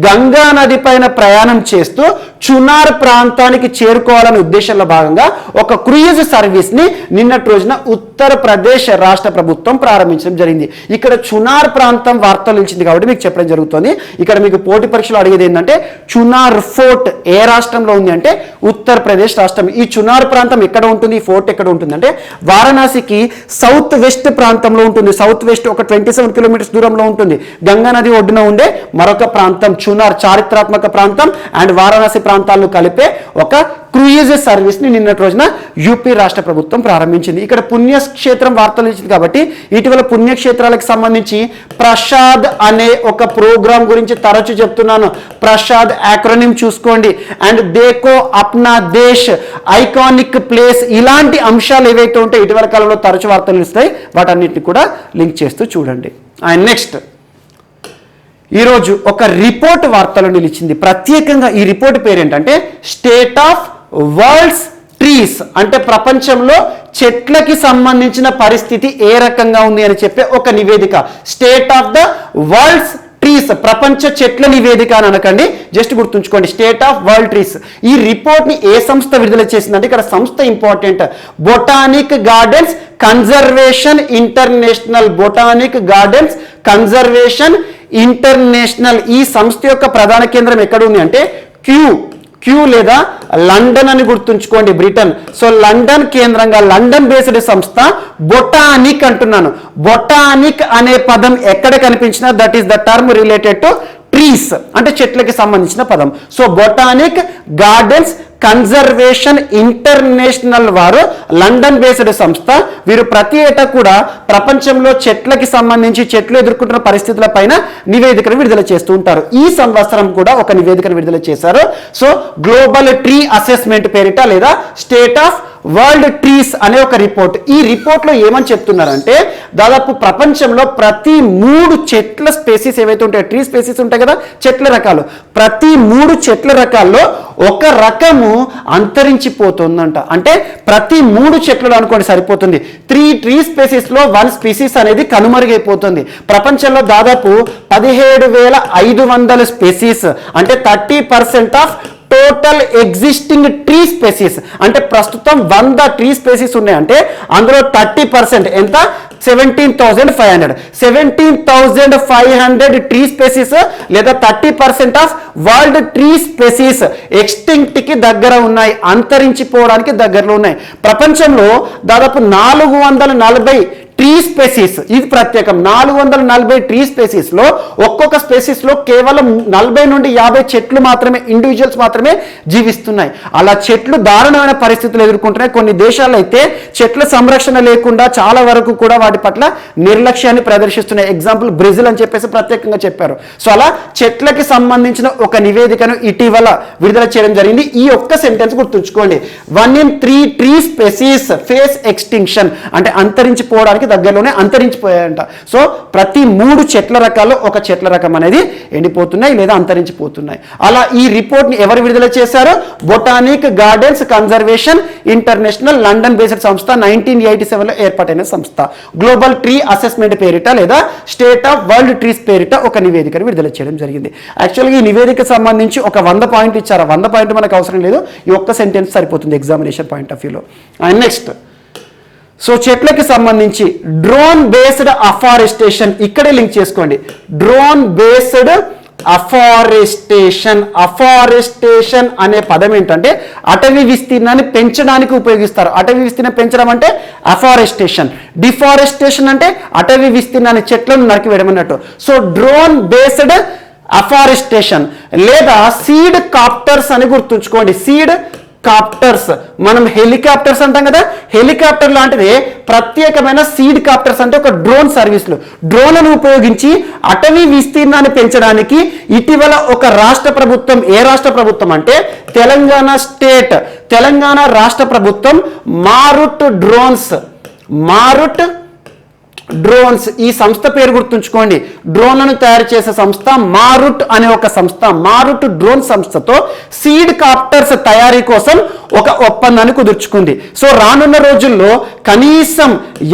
S1: గంగా నది పైన ప్రయాణం చేస్తూ చునార్ ప్రాంతానికి చేరుకోవాలనే ఉద్దేశంలో భాగంగా ఒక క్రూయిజ్ సర్వీస్ ని నిన్నటి రోజున ఉత్తరప్రదేశ్ రాష్ట్ర ప్రభుత్వం ప్రారంభించడం జరిగింది. ఇక్కడ చునార్ ప్రాంతం వార్తలు నిలిచింది కాబట్టి మీకు చెప్పడం జరుగుతుంది. ఇక్కడ మీకు పోటీ పరీక్షలు అడిగేది ఏంటంటే చునార్ ఫోర్ట్ ఏ రాష్ట్రంలో ఉంది అంటే ఉత్తరప్రదేశ్ రాష్ట్రం. ఈ చునార్ ప్రాంతం ఎక్కడ ఉంటుంది, ఈ ఫోర్ట్ ఎక్కడ ఉంటుంది అంటే వారణాసికి సౌత్ వెస్ట్ ప్రాంతంలో ఉంటుంది. సౌత్ వెస్ట్ ఒక 27 కిలోమీటర్స్ దూరంలో ఉంటుంది. గంగా నది ఒడ్డున ఉండే మరొక ప్రాంతం చునార్, చారిత్రాత్మక ప్రాంతం అండ్ వారణాసి ప్రాంతాలను కలిపే ఒక క్రూయిజ్ సర్వీస్ ని నిన్నటి రోజున యూపీ రాష్ట్ర ప్రభుత్వం ప్రారంభించింది. ఇక్కడ పుణ్యక్షేత్రం వార్తలు ఇచ్చింది కాబట్టి ఇటీవల పుణ్యక్షేత్రాలకు సంబంధించి ప్రసాద్ అనే ఒక ప్రోగ్రాం గురించి తరచూ చెప్తున్నాను. ప్రసాద్ యాక్రోనిమ్ చూసుకోండి. And దేకో Apna Desh, iconic place, ఇలాంటి అంశాలు ఏవైతే ఉంటాయి ఇటీవల కాలంలో తరచూ వార్తలు ఇస్తాయి వాటన్నిటిని కూడా లింక్ చేస్తూ చూడండి. అండ్ నెక్స్ట్ ఈరోజు ఒక రిపోర్ట్ వార్తలో నిలిచింది. ప్రత్యేకంగా ఈ రిపోర్ట్ పేరు ఏంటంటే స్టేట్ ఆఫ్ వరల్డ్స్ ట్రీస్, అంటే ప్రపంచంలో చెట్లకి సంబంధించిన పరిస్థితి ఏ రకంగా ఉంది అని చెప్పే ఒక నివేదిక. State of the world's trees, ప్రపంచ చెట్ల నివేదిక అని అనకండి, జస్ట్ గుర్తుంచుకోండి స్టేట్ ఆఫ్ వరల్డ్ ట్రీస్. ఈ రిపోర్ట్ ని ఏ సంస్థ విడుదల చేసిందంటే ఇక్కడ సంస్థ important, botanic gardens conservation international. Botanic gardens conservation international. ఈ సంస్థ యొక్క ప్రధాన కేంద్రం ఎక్కడ ఉంది అంటే క్యూ లేదా లండన్ అని గుర్తుంచుకోండి, బ్రిటన్. సో లండన్ కేంద్రంగా లండన్ బేస్డ్ సంస్థ బొటానిక్ అంటున్నాను. బొటానిక్ అనే పదం ఎక్కడ కనిపించినా that is the term related to trees, అంటే చెట్లకి సంబంధించిన పదం. So botanic gardens conservation international వారు లండన్ బేస్డ్ సంస్థ. వీరు ప్రతి ఏటా కూడా ప్రపంచంలో చెట్లకి సంబంధించి చెట్లు ఎదుర్కొంటున్న పరిస్థితుల పైన నివేదికను విడుదల చేస్తూ ఉంటారు. ఈ సంవత్సరం కూడా ఒక నివేదికను విడుదల చేశారు. సో గ్లోబల్ ట్రీ అసెస్మెంట్ పేరిట లేదా స్టేట్ ఆఫ్ వరల్డ్ ట్రీస్ అనే ఒక రిపోర్ట్. ఈ రిపోర్ట్లో ఏమని చెప్తున్నారంటే దాదాపు ప్రపంచంలో ప్రతి 3 చెట్ల స్పేసీస్ ఏవైతే ఉంటాయో, ట్రీ స్పేసీస్ ఉంటాయి కదా, చెట్ల రకాలు, ప్రతి 3 చెట్ల రకాల్లో ఒక రకము అంతరించిపోతుందంట. అంటే ప్రతి 3 చెట్లు అనుకోండి సరిపోతుంది. 3 ట్రీ స్పేసీస్ లో 1 స్పీసీస్ అనేది కనుమరుగైపోతుంది. ప్రపంచంలో దాదాపు 17,500 స్పీసీస్, అంటే 30% ఆఫ్ టోటల్ ఎగ్జిస్టింగ్ ట్రీ స్పేసీస్. అంటే ప్రస్తుతం 100 ట్రీ స్పేసీస్ ఉన్నాయంటే అందులో 30% ఎంత, 17,500 ట్రీ స్పేసీస్ లేదా 30% ఆఫ్ వరల్డ్ ట్రీ స్పేసీస్ ఎక్స్టింక్ట్ కి దగ్గర ఉన్నాయి, అంతరించిపోవడానికి దగ్గరలో ఉన్నాయి. ప్రపంచంలో దాదాపు 440 ట్రీ స్పేసీస్, ఇది ప్రత్యేకం. 440 ట్రీ స్పేసీస్ లో ఒక్కొక్క స్పేసీస్ లో కేవలం 40 నుండి 50 చెట్లు మాత్రమే, ఇండివిజువల్స్ మాత్రమే జీవిస్తున్నాయి. అలా చెట్లు దారుణమైన పరిస్థితులు ఎదుర్కొంటున్నాయి. కొన్ని దేశాలు అయితే చెట్ల సంరక్షణ లేకుండా చాలా వరకు కూడా వాటి పట్ల నిర్లక్ష్యాన్ని ప్రదర్శిస్తున్నాయి. ఎగ్జాంపుల్ బ్రెజిల్ అని చెప్పేసి ప్రత్యేకంగా చెప్పారు. సో అలా చెట్లకి సంబంధించిన ఒక నివేదికను ఇటీవల విడుదల చేయడం జరిగింది. ఈ ఒక్క సెంటెన్స్ గుర్తుంచుకోండి, 1 in 3 ట్రీ స్పేసీస్ ఫేస్ ఎక్స్టింక్షన్, అంటే అంతరించిపోవడానికి కాలానికి దగ్గరలోనే అంతరించిపోయాయంట. సో ప్రతి 3 చెట్ల రకాల్లో ఒక చెట్ల రకం అనేది ఎండిపోతున్నాయి లేదా అంతరించిపోతున్నాయి. అలా ఈ రిపోర్ట్ని ఎవరు విడుదల చేశారు? Botanic gardens conservation international London based సంస్థ 1987లో ఏర్పాటైన సంస్థ. గ్లోబల్ ట్రీ అసెస్మెంట్ పేరిట లేదా స్టేట్ ఆఫ్ వరల్డ్ ట్రీస్ పేరిట ఒక నివేదికను విడుదల చేయడం జరిగింది. యాక్చువల్గా ఈ నివేదికకు సంబంధించి ఒక 100 పాయింట్లు ఇచ్చారు. 100 పాయింట్ మనకు అవసరం లేదు, ఈ ఒక్క సెంటెన్స్ సరిపోతుంది ఎగ్జామినేషన్ పాయింట్ ఆఫ్ వ్యూలో. అండ్ నెక్స్ట్, సో చెట్లకి సంబంధించి డ్రోన్ బేస్డ్ అఫారెస్టేషన్ ఇక్కడే లింక్ చేసుకోండి. డ్రోన్ బేస్డ్ అఫారెస్టేషన్ అనే పదం ఏంటంటే అటవీ విస్తీర్ణాన్ని పెంచడానికి ఉపయోగిస్తారు. అటవీ విస్తీర్ణం పెంచడం అంటే అఫారెస్టేషన్. డిఫారెస్టేషన్ అంటే అటవీ విస్తీర్ణాన్ని చెట్లను నరికివేయడం అన్నట్టు. సో డ్రోన్ బేస్డ్ అఫారెస్టేషన్ లేదా సీడ్ కాప్టర్స్ అని గుర్తుంచుకోండి. సీడ్ కాప్టర్స్, మనం హెలికాప్టర్స్ అంటాం కదా, హెలికాప్టర్ లాంటిది ప్రత్యేకమైన సీడ్ కాప్టర్స్ అంటే ఒక డ్రోన్ సర్వీసులు. డ్రోన్లను ఉపయోగించి అటవీ విస్తీర్ణాన్ని పెంచడానికి ఇటీవల ఒక రాష్ట్ర ప్రభుత్వం, ఏ రాష్ట్ర ప్రభుత్వం అంటే తెలంగాణ రాష్ట్ర ప్రభుత్వం మారుట్ డ్రోన్స్ ఈ సంస్థ పేరు గుర్తుంచుకోండి. డ్రోన్లను తయారు చేసే సంస్థ మారుట్ అనే ఒక సంస్థ. మారుట్ డ్రోన్ సంస్థతో సీడ్ కాప్టర్స్ తయారీ కోసం ఒక ఒప్పందాన్ని కుదుర్చుకుంది. సో రానున్న రోజుల్లో కనీసం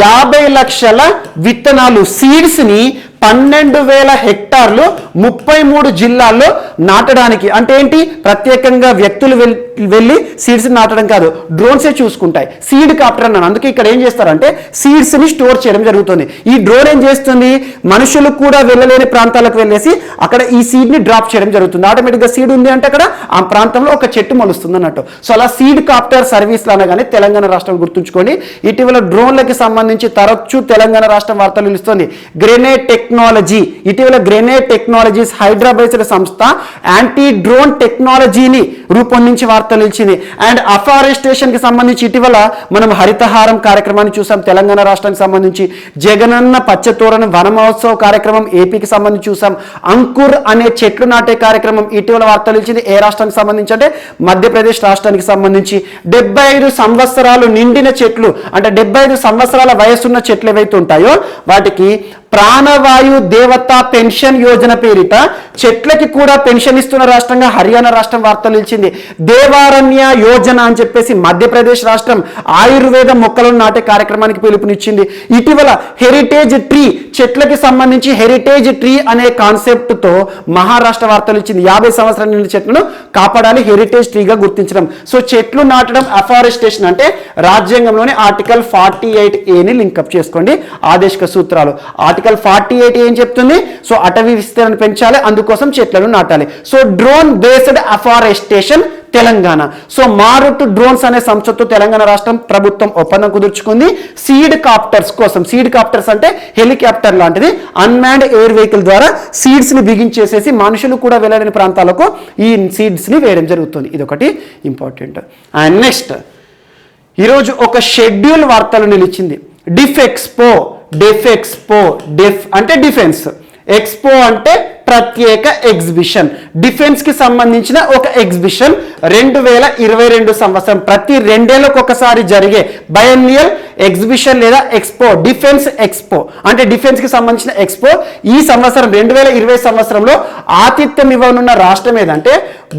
S1: 50 లక్షల విత్తనాలు సీడ్స్ని 12,000 హెక్టార్లు 33 జిల్లాల్లో నాటడానికి, అంటే ఏంటి, ప్రత్యేకంగా వ్యక్తులు వెళ్ళి సీడ్స్ నాటడం కాదు, డ్రోన్సే చూసుకుంటాయి. సీడ్ కాప్టర్ అన్నాను, అందుకే ఇక్కడ ఏం చేస్తారంటే సీడ్స్ని స్టోర్ చేయడం జరుగుతుంది. ఈ డ్రోన్ ఏం చేస్తుంది, మనుషులు కూడా వెళ్ళలేని ప్రాంతాలకు వెళ్ళేసి అక్కడ ఈ సీడ్ని డ్రాప్ చేయడం జరుగుతుంది. ఆటోమేటిక్గా సీడ్ ఉంది అంటే అక్కడ ఆ ప్రాంతంలో ఒక చెట్టు మొలుస్తుంది అన్నట్టు. సో అలా సీడ్ కాప్టర్ సర్వీస్లు అనగానే తెలంగాణ రాష్ట్రం గుర్తుంచుకోండి. ఇటీవల డ్రోన్లకి సంబంధించి తరచూ తెలంగాణ రాష్ట్రం వార్తలు నిలుస్తుంది. గ్రెనేడ్ టెక్నాలజీ, ఇటీవల గ్రెనేడ్ టెక్నాలజీస్ హైదరాబాద్ సంస్థ యాంటీ డ్రోన్ టెక్నాలజీని రూపొందించి వార్తలు నిలిచింది. అండ్ అఫారెస్టేషన్ కి సంబంధించి ఇటీవల మనం హరితహారం కార్యక్రమాన్ని చూసాం తెలంగాణ రాష్ట్రానికి సంబంధించి. జగనన్న పచ్చతోరణ వన మహోత్సవ కార్యక్రమం ఏపీకి సంబంధించి చూసాం. అంకుర్ అనే చెట్లు నాటే కార్యక్రమం ఇటీవల వార్తలు నిలిచింది. ఏ రాష్ట్రానికి సంబంధించి అంటే మధ్యప్రదేశ్ రాష్ట్రానికి సంబంధించి. 75 సంవత్సరాలు నిండిన చెట్లు అంటే 75 సంవత్సరాల వయసున్న చెట్లు ఏవైతే ఉంటాయో వాటికి ప్రాణవాయు దేవత పెన్షన్ యోజన పేరిట చెట్లకి కూడా పెన్షన్ ఇస్తున్న రాష్ట్రంగా హర్యానా రాష్ట్రం వార్తలు నిలిచింది. దేవారణ్య యోజన అని చెప్పేసి మధ్యప్రదేశ్ రాష్ట్రం ఆయుర్వేద మొక్కలను నాటే కార్యక్రమానికి పిలుపునిచ్చింది. ఇటీవల హెరిటేజ్ ట్రీ, చెట్లకి సంబంధించి హెరిటేజ్ ట్రీ అనే కాన్సెప్ట్తో మహారాష్ట్ర వార్తలు ఇచ్చింది. 50 సంవత్సరాల నిండిన చెట్లను కాపాడాలి, హెరిటేజ్ ట్రీగా గుర్తించడం. సో చెట్లు నాటడం అఫారెస్టేషన్ అంటే రాజ్యాంగంలోని ఆర్టికల్ 48A లింకప్ చేసుకోండి. ఆదేశిక సూత్రాలు ఆర్టికల్ 48 ఏం చెప్తుంది, సో అటవీ విస్తీర్ణాన్ని పెంచాలి, అందుకోసం చెట్లను నాటాలి. So drone based afforestation Telangana. So Marut drones అనే సంస్థతో తెలంగాణ రాష్ట్రం ప్రభుత్వం ఒప్పందం కుదుర్చుకుంది సీడ్ కాప్టర్స్ కోసం. సీడ్ కాప్టర్స్ అంటే హెలికాప్టర్ లాంటిది, అన్మాన్డ్ ఎయిర్ వెహికల్ ద్వారా సీడ్స్ ని బిగించేసేసి మనుషులు కూడా వెళ్ళలేని ప్రాంతాలకు ఈ సీడ్స్ ని వేయడం జరుగుతుంది. ఇదొకటి ఇంపార్టెంట్. అండ్ నెక్స్ట్, ఈరోజు ఒక షెడ్యూల్ వార్తలు నిలిచింది. డెఫ్ అంటే డిఫెన్స్, ఎక్స్పో అంటే ప్రత్యేక ఎగ్జిబిషన్. డిఫెన్స్ కి సంబంధించిన ఒక ఎగ్జిబిషన్ 2022 సంవత్సరం ప్రతి 2 ఏళ్లకు ఒకసారి జరిగే బయన్నియల్ ఎగ్జిబిషన్ లేదా ఎక్స్పో, డిఫెన్స్ ఎక్స్పో అంటే డిఫెన్స్ కి సంబంధించిన ఎక్స్పో. ఈ సంవత్సరం 2020 సంవత్సరంలో ఆతిథ్యం ఇవ్వనున్న రాష్ట్రం ఏదంటే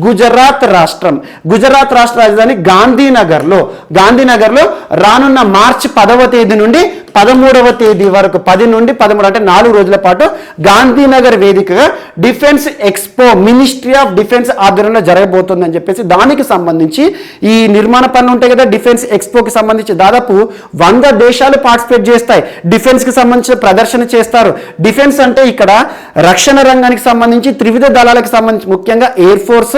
S1: గుజరాత్ రాష్ట్రం. గుజరాత్ రాష్ట్ర రాజధాని గాంధీనగర్లో రానున్న మార్చి 10వ తేదీ నుండి 13వ తేదీ వరకు 10 నుండి 13 అంటే 4 రోజుల పాటు గాంధీనగర్ వేదికగా defence expo ministry of defence ఆధ్వర్యంలో జరగబోతుందని చెప్పేసి దానికి సంబంధించి ఈ నిర్మాణ పనులు ఉంటాయి కదా. డిఫెన్స్ ఎక్స్పోకి సంబంధించి దాదాపు 100 దేశాలు పార్టిసిపేట్ చేస్తాయి. డిఫెన్స్ కి సంబంధించిన ప్రదర్శన చేస్తారు. డిఫెన్స్ అంటే ఇక్కడ రక్షణ రంగానికి సంబంధించి త్రివిధ దళాలకు సంబంధించి ముఖ్యంగా air force,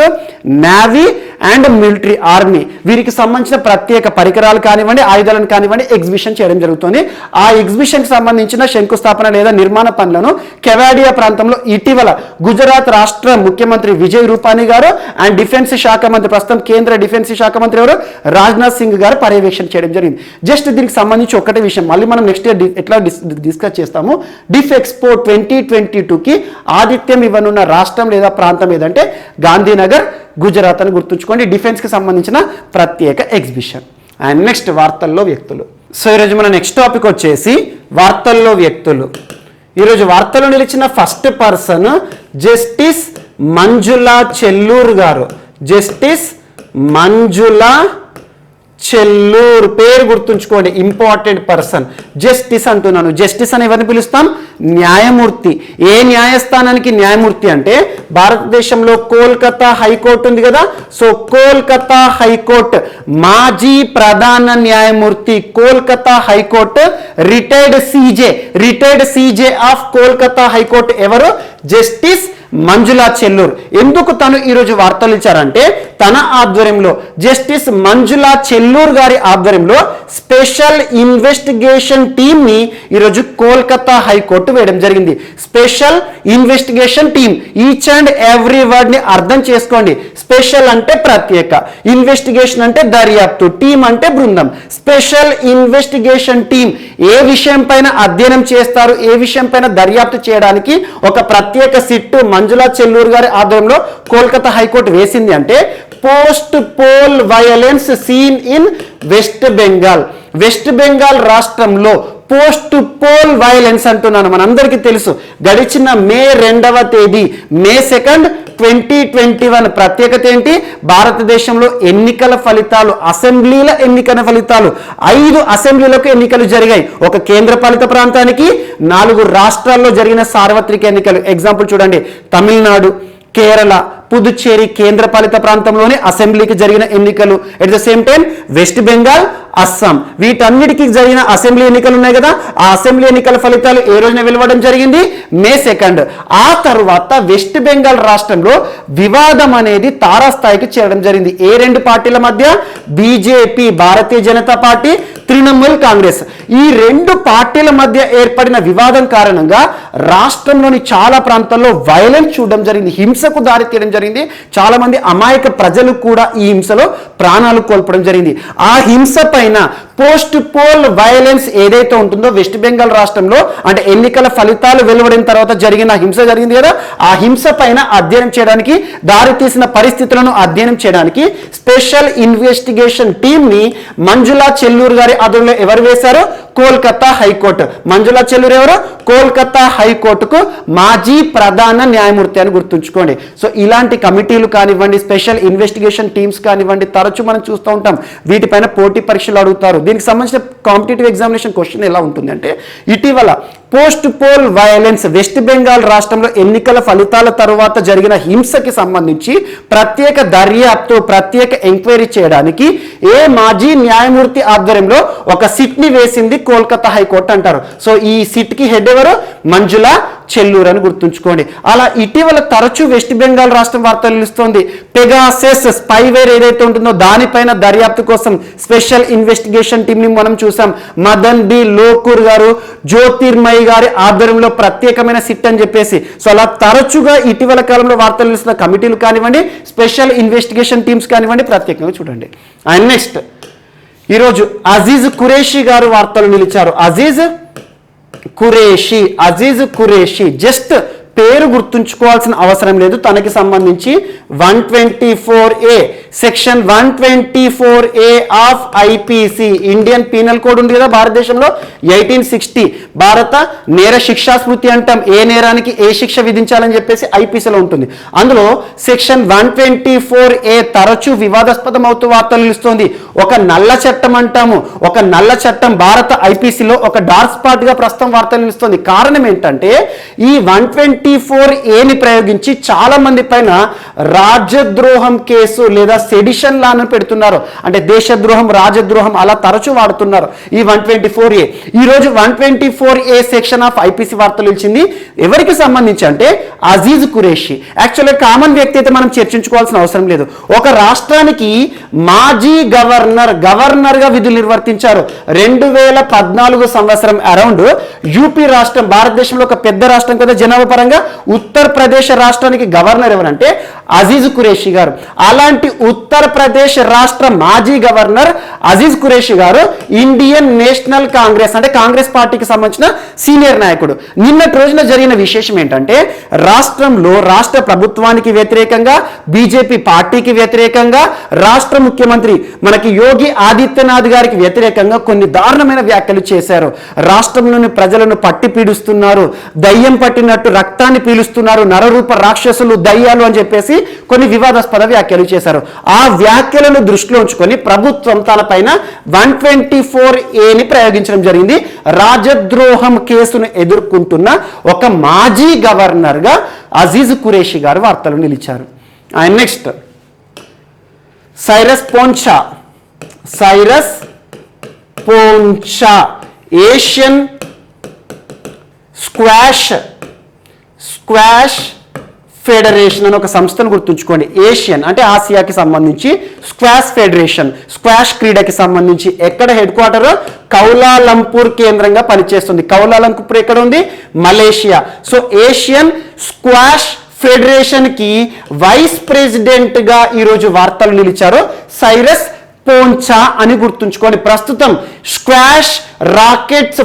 S1: navy and military, army, వీరికి సంబంధించిన ప్రత్యేక పరికరాలు కానివ్వండి, ఆయుధాలను కానివ్వండి ఎగ్జిబిషన్ చేయడం జరుగుతుంది. ఆ ఎగ్జిబిషన్ కి సంబంధించిన శంకుస్థాపన లేదా నిర్మాణ పనులను కెవాడియా ప్రాంతంలో ఇటీవల గుజరాత్ రాష్ట్ర ముఖ్యమంత్రి విజయ్ రూపానీ గారు అండ్ డిఫెన్స్ శాఖ మంత్రి, ప్రస్తుతం కేంద్ర డిఫెన్స్ శాఖ మంత్రి ఎవరు, రాజ్నాథ్ సింగ్ గారు పర్యవేక్షణ చేయడం జరిగింది. జస్ట్ దీనికి సంబంధించి ఒకటే విషయం మళ్ళీ మనం నెక్స్ట్ ఇయర్ ఎట్లా డిస్కస్ చేస్తాము. డిఫ్ ఎక్స్పో 2022కి ఆతిథ్యం ఇవ్వనున్న రాష్ట్రం లేదా ప్రాంతం ఏదంటే గాంధీనగర్, గుజరాత్ అని గుర్తుంచుకోండి. డిఫెన్స్ కి సంబంధించిన ప్రత్యేక ఎగ్జిబిషన్. అండ్ నెక్స్ట్ వార్తల్లో వ్యక్తులు. సో ఈరోజు మన నెక్స్ట్ టాపిక్ వచ్చేసి వార్తల్లో వ్యక్తులు. ఈరోజు వార్తల్లో నిలిచిన first person justice Manjula Chelluru గారు. జస్టిస్ మంజులా చెల్లూరు పేరు గుర్తుంచుకోండి, ఇంపార్టెంట్ పర్సన్. జస్టిస్ అంటున్నాను, జస్టిస్ అని ఎవరిని పిలుస్తాం? న్యాయమూర్తి. ఏ న్యాయస్థానానికి న్యాయమూర్తి అంటే భారతదేశంలో కోల్కతా హైకోర్టు ఉంది కదా, సో కోల్కతా హైకోర్టు మాజీ ప్రధాన న్యాయమూర్తి, Kolkata high court retired CJ of Kolkata high court ఎవరు? జస్టిస్ మంజులా చెల్లూరు. ఎందుకు తను ఈరోజు వార్తలు ఇచ్చారంటే తన ఆధ్వర్యంలో జస్టిస్ మంజులా చెల్లూరు గారి ఆధ్వర్యంలో స్పెషల్ ఇన్వెస్టిగేషన్ టీమ్ ని ఈరోజు కోల్కతా హైకోర్టు వేయడం జరిగింది. Special investigation team, each and every word ని అర్థం చేసుకోండి. స్పెషల్ అంటే ప్రత్యేక, ఇన్వెస్టిగేషన్ అంటే దర్యాప్తు, టీమ్ అంటే బృందం. స్పెషల్ ఇన్వెస్టిగేషన్ టీమ్ ఏ విషయం పైన అధ్యయనం చేస్తారు, ఏ విషయం పైన దర్యాప్తు చేయడానికి ఒక ప్రత్యేక సిట్టు మంజులా చెల్లూరు గారి ఆధ్వర్యంలో కోల్కతా హైకోర్టు వేసింది అంటే post poll violence scene in West Bengal రాష్ట్రంలో పోస్ట్ పోల్ వైలెన్స్ అంటున్నాను. మనందరికీ తెలుసు గడిచిన మే 2వ తేదీ మే 2, 2021 ప్రత్యేకత ఏంటి? భారతదేశంలో ఎన్నికల ఫలితాలు, అసెంబ్లీల ఎన్నికల ఫలితాలు, 5 అసెంబ్లీలకు ఎన్నికలు జరిగాయి. ఒక కేంద్ర పాలిత ప్రాంతానికి 4 రాష్ట్రాల్లో జరిగిన సార్వత్రిక ఎన్నికలు. ఎగ్జాంపుల్ చూడండి, తమిళనాడు, కేరళ, పుదుచ్చేరి కేంద్ర పాలిత ప్రాంతంలోనే అసెంబ్లీకి జరిగిన ఎన్నికలు. At the same time west Bengal, Assam, వీటన్నిటికీ జరిగిన అసెంబ్లీ ఎన్నికలు ఉన్నాయి కదా, ఆ అసెంబ్లీ ఎన్నికల ఫలితాలు ఏ రోజున వెలువడడం జరిగింది? మే 2. ఆ తర్వాత వెస్ట్ బెంగాల్ రాష్ట్రంలో వివాదం అనేది తారాస్థాయికి చేరడం జరిగింది. ఏ 2 పార్టీల మధ్య? బీజేపీ భారతీయ జనతా పార్టీ, తృణమూల్ కాంగ్రెస్, ఈ 2 పార్టీల మధ్య ఏర్పడిన వివాదం కారణంగా రాష్ట్రంలోని చాలా ప్రాంతాల్లో వైలెన్స్ చూడడం జరిగింది, హింసకు దారి తీయడం జరిగింది. చాలా మంది అమాయక ప్రజలు కూడా ఈ హింసలో ప్రాణాలు కోల్పోవడం జరిగింది. ఆ హింస పైన పోస్ట్ పోల్ వైలెన్స్ ఏదైతే ఉంటుందో వెస్ట్ బెంగాల్ రాష్ట్రంలో, అంటే ఎన్నికల ఫలితాలు వెలువడిన తర్వాత జరిగిన హింస జరిగింది కదా, ఆ హింస పైన అధ్యయనం చేయడానికి, దారి తీసిన పరిస్థితులను అధ్యయనం చేయడానికి స్పెషల్ ఇన్వెస్టిగేషన్ టీమ్ ని మంజులా చెల్లూరు గారి ఆధ్వర్యంలో ఎవరు వేశారు? కోల్కతా హైకోర్టు. మంజులా చెల్లూరు ఎవరు? కోల్కతా హైకోర్టుకు మాజీ ప్రధాన న్యాయమూర్తి అని గుర్తుంచుకోండి. సో ఇలాంటి కమిటీలు కానివ్వండి, స్పెషల్ ఇన్వెస్టిగేషన్ టీమ్స్ కానివ్వండి, తరచూ మనం చూస్తూ ఉంటాం. వీటిపైన పోటీ పరీక్షలు అడుగుతారు. దీనికి సంబంధించిన కాంపిటేటివ్ ఎగ్జామినేషన్ క్వశ్చన్ ఎలా ఉంటుంది అంటే, ఇటీవల post poll violence west Bengal రాష్ట్రంలో ఎన్నికల ఫలితాల తరువాత జరిగిన హింసకి సంబంధించి ప్రత్యేక దర్యాప్తు, ప్రత్యేక ఎంక్వైరీ చేయడానికి ఏ మాజీ న్యాయమూర్తి ఆధ్వర్యంలో ఒక సిట్ ని వేసింది కోల్కతా హైకోర్టు అంటారు. సో ఈ సిట్ కి హెడ్ ఎవరు? మంజులా చెల్లూరు అని గుర్తుంచుకోండి. అలా ఇటీవల తరచూ వెస్ట్ బెంగాల్ రాష్ట్రం వార్తలు నిలుస్తోంది. పెగాసెస్ స్పైవేర్ ఏదైతే ఉంటుందో దానిపైన దర్యాప్తు కోసం స్పెషల్ ఇన్వెస్టిగేషన్ టీమ్ ని మనం చూసాం. మదన్ బి లోకూర్ గారు, జ్యోతిర్మయి గారి ఆధ్వర్యంలో ప్రత్యేకమైన సిట్ అని చెప్పేసి. సో అలా తరచుగా ఇటీవల కాలంలో వార్తలు నిలుస్తున్న కమిటీలు కానివ్వండి, స్పెషల్ ఇన్వెస్టిగేషన్ టీమ్స్ కానివ్వండి, ప్రత్యేకంగా చూడండి. అండ్ నెక్స్ట్ ఈరోజు అజీజ్ ఖురేషీ గారు వార్తలు నిలిచారు. అజీజ్ ఖురేషీ జస్ట్ పేరు గుర్తుంచుకోవాల్సిన అవసరం లేదు. తనకి సంబంధించి 124A section 124A of IPC, Indian penal code ఉంది కదా భారతదేశంలో, 1860 భారత నేర శిక్షా స్మృతి అంటాం. ఏ నేరానికి ఏ శిక్ష విధించాలని చెప్పేసి ఐపీసీలో ఉంటుంది. అందులో సెక్షన్ 124A తరచూ వివాదాస్పదం అవుతూ వార్తలు నిలుస్తోంది. ఒక నల్ల చట్టం అంటాము, ఒక నల్ల చట్టం భారత ఐపీసీలో ఒక డార్క్ స్పాట్ గా ప్రస్తుతం వార్తలు నిలుస్తోంది. కారణం ఏంటంటే ఈ 124A ప్రయోగించి చాలా మంది పైన రాజద్రోహం కేసు లేదా సెడిషన్ లాను పెడుతున్నారు. అంటే దేశద్రోహం, రాజద్రోహం అలా తరచూ వాడుతున్నారు ఈ 124A. ఈ రోజు 124A సెక్షన్ ఆఫ్ ఐపీసీ వార్తలు ఇచ్చింది. ఎవరికి సంబంధించి అంటే అజీజ్ ఖురేషీ. యాక్చువల్గా కామన్ వ్యక్తి అయితే మనం చర్చించుకోవాల్సిన అవసరం లేదు. ఒక రాష్ట్రానికి మాజీ గవర్నర్ గా విధులు నిర్వర్తించారు. 2014 సంవత్సరం అరౌండ్ యూపీ రాష్ట్రం, భారతదేశంలో ఒక పెద్ద రాష్ట్రం కదా జనాభా పరంగా, ఉత్తరప్రదేశ్ రాష్ట్రానికి గవర్నర్ ఎవరంటే అజీజ్ ఖురేషి గారు. అలాంటి ఉత్తరప్రదేశ్ రాష్ట్ర మాజీ గవర్నర్ అజీజ్ ఖురేషి గారు ఇండియన్ నేషనల్ కాంగ్రెస్ అంటే కాంగ్రెస్ పార్టీకి సంబంధించిన సీనియర్ నాయకుడు. నిన్నటి రోజున జరిగిన విశేషం ఏంటంటే రాష్ట్రంలో రాష్ట్ర ప్రభుత్వానికి వ్యతిరేకంగా, బీజేపీ పార్టీకి వ్యతిరేకంగా, రాష్ట్ర ముఖ్యమంత్రి మనకి యోగి ఆదిత్యనాథ్ గారికి వ్యతిరేకంగా కొన్ని దారుణమైన వ్యాఖ్యలు చేశారు. రాష్ట్రంలోని ప్రజలను పట్టి పీడిస్తున్నారు, దయ్యం పట్టినట్టు రక్తాన్ని పీలుస్తున్నారు, నరరూప రాక్షసులు, దయ్యాలు అని చెప్పేసి కొన్ని వివాదాస్పద వ్యాఖ్యలు చేశారు. ఆ వ్యాఖ్యలను దృష్టిలో ఉంచుకొని ప్రభుత్వం తన పైన 124A ప్రయోగించడం జరిగింది. రాజద్రోహం కేసును ఎదుర్కొంటున్న ఒక మాజీ గవర్నర్ గా అజీజ్ ఖురేషి గారు వార్తలు నిలిచారు. And next Cyrus Poncha Asian squash federation అని ఒక సంస్థను గుర్తుంచుకోండి. ఏషియన్ అంటే ఆసియాకి సంబంధించి, స్క్వాష్ ఫెడరేషన్ స్క్వాష్ క్రీడకి సంబంధించి ఎక్కడ హెడ్ క్వార్టర్? కౌలాలంపూర్ కేంద్రంగా పనిచేస్తుంది. కౌలాలంపూర్ ఎక్కడ ఉంది? Malaysia. So Asian squash federation కి వైస్ ప్రెసిడెంట్ గా ఈరోజు వార్తలు నిలిచారు సైరస్ పోంచా అని గుర్తుంచుకోండి. ప్రస్తుతం squash rackets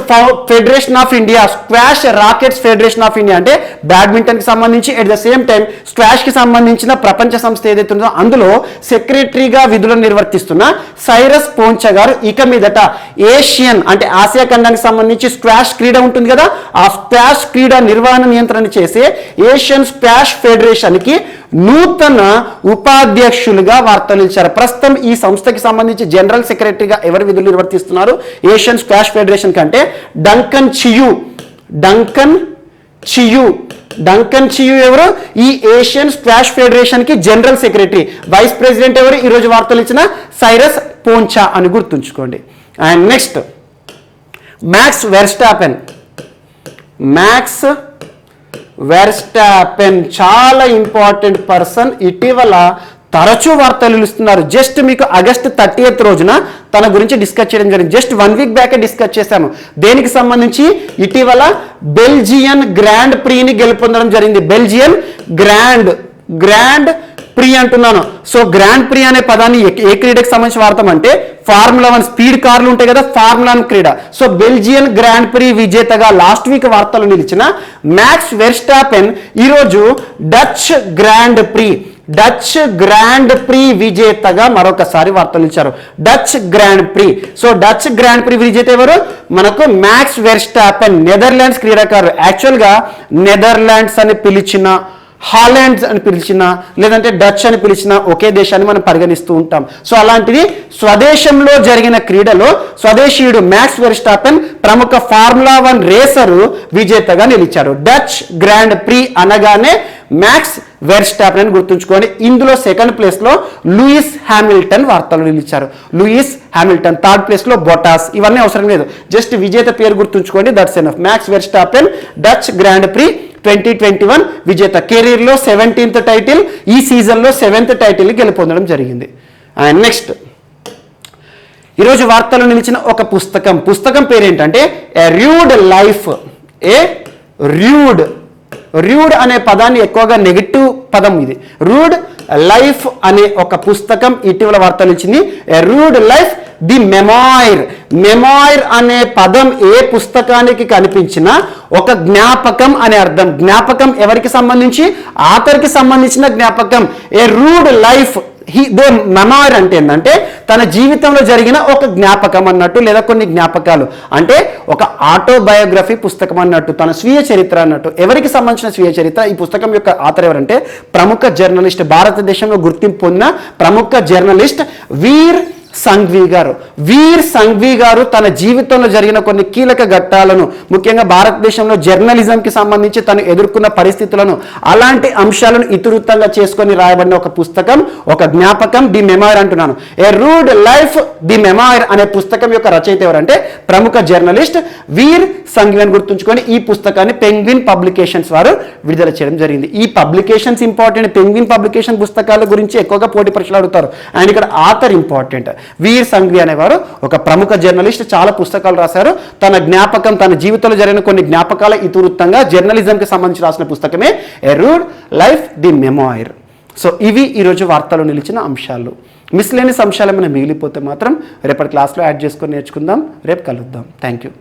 S1: federation of India, squash rackets federation of India అంటే బ్యాడ్మింటన్ కి సంబంధించి, at the same time squash కి సంబంధించిన ప్రపంచ సంస్థ ఏదైతే ఉందో అందులో సెక్రటరీగా విధులను నిర్వర్తిస్తున్న సైరస్ పోంచా గారు ఇక మీదట ఏషియన్ అంటే ఆసియా ఖండానికి సంబంధించి స్క్వాష్ క్రీడ ఉంటుంది కదా, ఆ స్క్వాష్ క్రీడ నిర్వహణ నియంత్రణ చేసే ఏషియన్ స్క్వాష్ ఫెడరేషన్ కి నూతన ఉపాధ్యక్షులుగా వార్తలు ఇచ్చారు. ప్రస్తుతం ఈ సంస్థకి సంబంధించి జనరల్ సెక్రటరీగా ఎవరు విధులు నిర్వర్తిస్తున్నారు ఏషియన్ స్క్వాష్ ఫెడరేషన్ కంటే? డంకన్ చియు ఎవరు? ఈ ఏషియన్ స్క్వాష్ ఫెడరేషన్ కి జనరల్ సెక్రటరీ. వైస్ ప్రెసిడెంట్ ఎవరు? ఈరోజు వార్తలు ఇచ్చిన సైరస్ పోంచా అని గుర్తుంచుకోండి. అండ్ నెక్స్ట్ మ్యాక్స్ వెర్స్టాపెన్ చాలా ఇంపార్టెంట్ పర్సన్. ఇటీవల తరచూ వార్తలు నిలుస్తున్నారు. జస్ట్ మీకు ఆగస్ట్ 30th రోజున తన గురించి డిస్కస్ చేయడం జరిగింది. జస్ట్ 1 వీక్ బ్యాకే డిస్కస్ చేశాము. దేనికి సంబంధించి? ఇటీవల బెల్జియన్ గ్రాండ్ ప్రీని గెలుపొందడం జరిగింది. బెల్జియన్ గ్రాండ్ ప్రీ అంటున్నాను. సో గ్రాండ్ ప్రీ అనే పదాన్ని ఏ క్రీడకి సంబంధించి వాడతామంటే ఫార్ములా 1 స్పీడ్ కార్లు ఉంటాయి కదా, ఫార్ములా 1 క్రీడ. సో బెల్జియన్ గ్రాండ్ ప్రీ విజేతగా లాస్ట్ వీక్ వార్తలు నిలిచిన మ్యాక్స్ వెర్స్టాపెన్ ఈరోజు డచ్ గ్రాండ్ ప్రీ విజేతగా మరొకసారి వార్తలు ఇచ్చారు. డచ్ గ్రాండ్ ప్రీ విజేత ఎవరు? మనకు మ్యాక్స్ వెర్స్టాపెన్, నెదర్లాండ్స్ క్రీడాకారులు. యాక్చువల్గా నెదర్లాండ్స్ అని పిలిచిన, హాలాండ్స్ అని పిలిచిన, లేదంటే డచ్ అని పిలిచిన ఒకే దేశాన్ని మనం పరిగణిస్తూ ఉంటాం. సో అలాంటిది స్వదేశంలో జరిగిన క్రీడలో స్వదేశీయుడు మ్యాక్స్ వెర్స్టాపెన్ ప్రముఖ ఫార్ములా 1 రేసరు విజేతగా నిలిచారు. డచ్ గ్రాండ్ ప్రీ అనగానే మ్యాక్స్ వెర్స్టాపెన్ అని గుర్తుంచుకోండి. ఇందులో సెకండ్ ప్లేస్ లో లూయిస్ హ్యామిల్టన్ వార్తలు నిలిచారు. Louis Hamilton. థర్డ్ ప్లేస్ లో బొటాస్. ఇవన్నీ అవసరం లేదు, జస్ట్ విజేత పేరు గుర్తుంచుకోండి, that's enough. Max Verstappen Dutch grand pre 2021 విజేత. కెరీర్ లో 17th టైటిల్, ఈ సీజన్ లో 7th టైటిల్ గెలుపొందడం జరిగింది. అండ్ నెక్స్ట్ ఈరోజు వార్తలు నిలిచిన ఒక పుస్తకం పేరేంటంటే ఏ రూడ్ లైఫ్. రూడ్ అనే పదాన్ని ఎక్కువగా నెగిటివ్ పదం ఇది. రూడ్ లైఫ్ అనే ఒక పుస్తకం ఇటీవల వార్తలు ఇచ్చింది. ఏ రూడ్ లైఫ్ ది మెమాయిర్ అనే పదం ఏ పుస్తకానికి కనిపించినా ఒక జ్ఞాపకం అనే అర్థం. జ్ఞాపకం ఎవరికి సంబంధించి? ఆథర్కి సంబంధించిన జ్ఞాపకం. ఏ రూడ్ లైఫ్ మెమాయిర్ అంటే ఏంటంటే తన జీవితంలో జరిగిన ఒక జ్ఞాపకం అన్నట్టు, లేదా కొన్ని జ్ఞాపకాలు అంటే ఒక ఆటోబయోగ్రఫీ పుస్తకం అన్నట్టు, తన స్వీయ చరిత్ర అన్నట్టు. ఎవరికి సంబంధించిన స్వీయ చరిత్ర? ఈ పుస్తకం యొక్క ఆథర్ ఎవరంటే ప్రముఖ జర్నలిస్ట్, భారతదేశంలో గుర్తింపు పొందిన ప్రముఖ జర్నలిస్ట్ వీర్ సంఘ్వి గారు తన జీవితంలో జరిగిన కొన్ని కీలక ఘట్టాలను, ముఖ్యంగా భారతదేశంలో జర్నలిజంకి సంబంధించి తను ఎదుర్కొన్న పరిస్థితులను, అలాంటి అంశాలను ఇతివృత్తంగా చేసుకొని రాయబడిన ఒక పుస్తకం, ఒక జ్ఞాపకం, ది మెమాయిర్ అంటున్నాను. ఏ రూడ్ లైఫ్ ది మెమాయిర్ అనే పుస్తకం యొక్క రచయిత ఎవరంటే ప్రముఖ జర్నలిస్ట్ వీర్ సంఘ్వి అని గుర్తుంచుకొని ఈ పుస్తకాన్ని పెంగ్విన్ పబ్లికేషన్స్ వారు విడుదల చేయడం జరిగింది. ఈ పబ్లికేషన్స్ ఇంపార్టెంట్. పెంగ్విన్ పబ్లికేషన్ పుస్తకాల గురించి ఎక్కువగా పోటీ పరీక్షలు అడుగుతారు. అండ్ ఇక్కడ ఆథర్ ఇంపార్టెంట్. వీర్ సంఘ్వి అనేవారు ఒక ప్రముఖ జర్నలిస్ట్, చాలా పుస్తకాలు రాశారు. తన జ్ఞాపకం, తన జీవితంలో జరిగిన కొన్ని జ్ఞాపకాల ఇతివృత్తంగా జర్నలిజంకి సంబంధించి రాసిన పుస్తకమే ఏ రూడ్ లైఫ్ ది మెమాయిర్. సో ఇవి ఈరోజు వార్తలో నిలిచిన అంశాలు. మిస్లేనియస్ అంశాలు ఏమైనా మిగిలిపోతే మాత్రం రేపటి క్లాస్లో యాడ్ చేసుకొని నేర్చుకుందాం. రేపు కలుద్దాం. Thank you.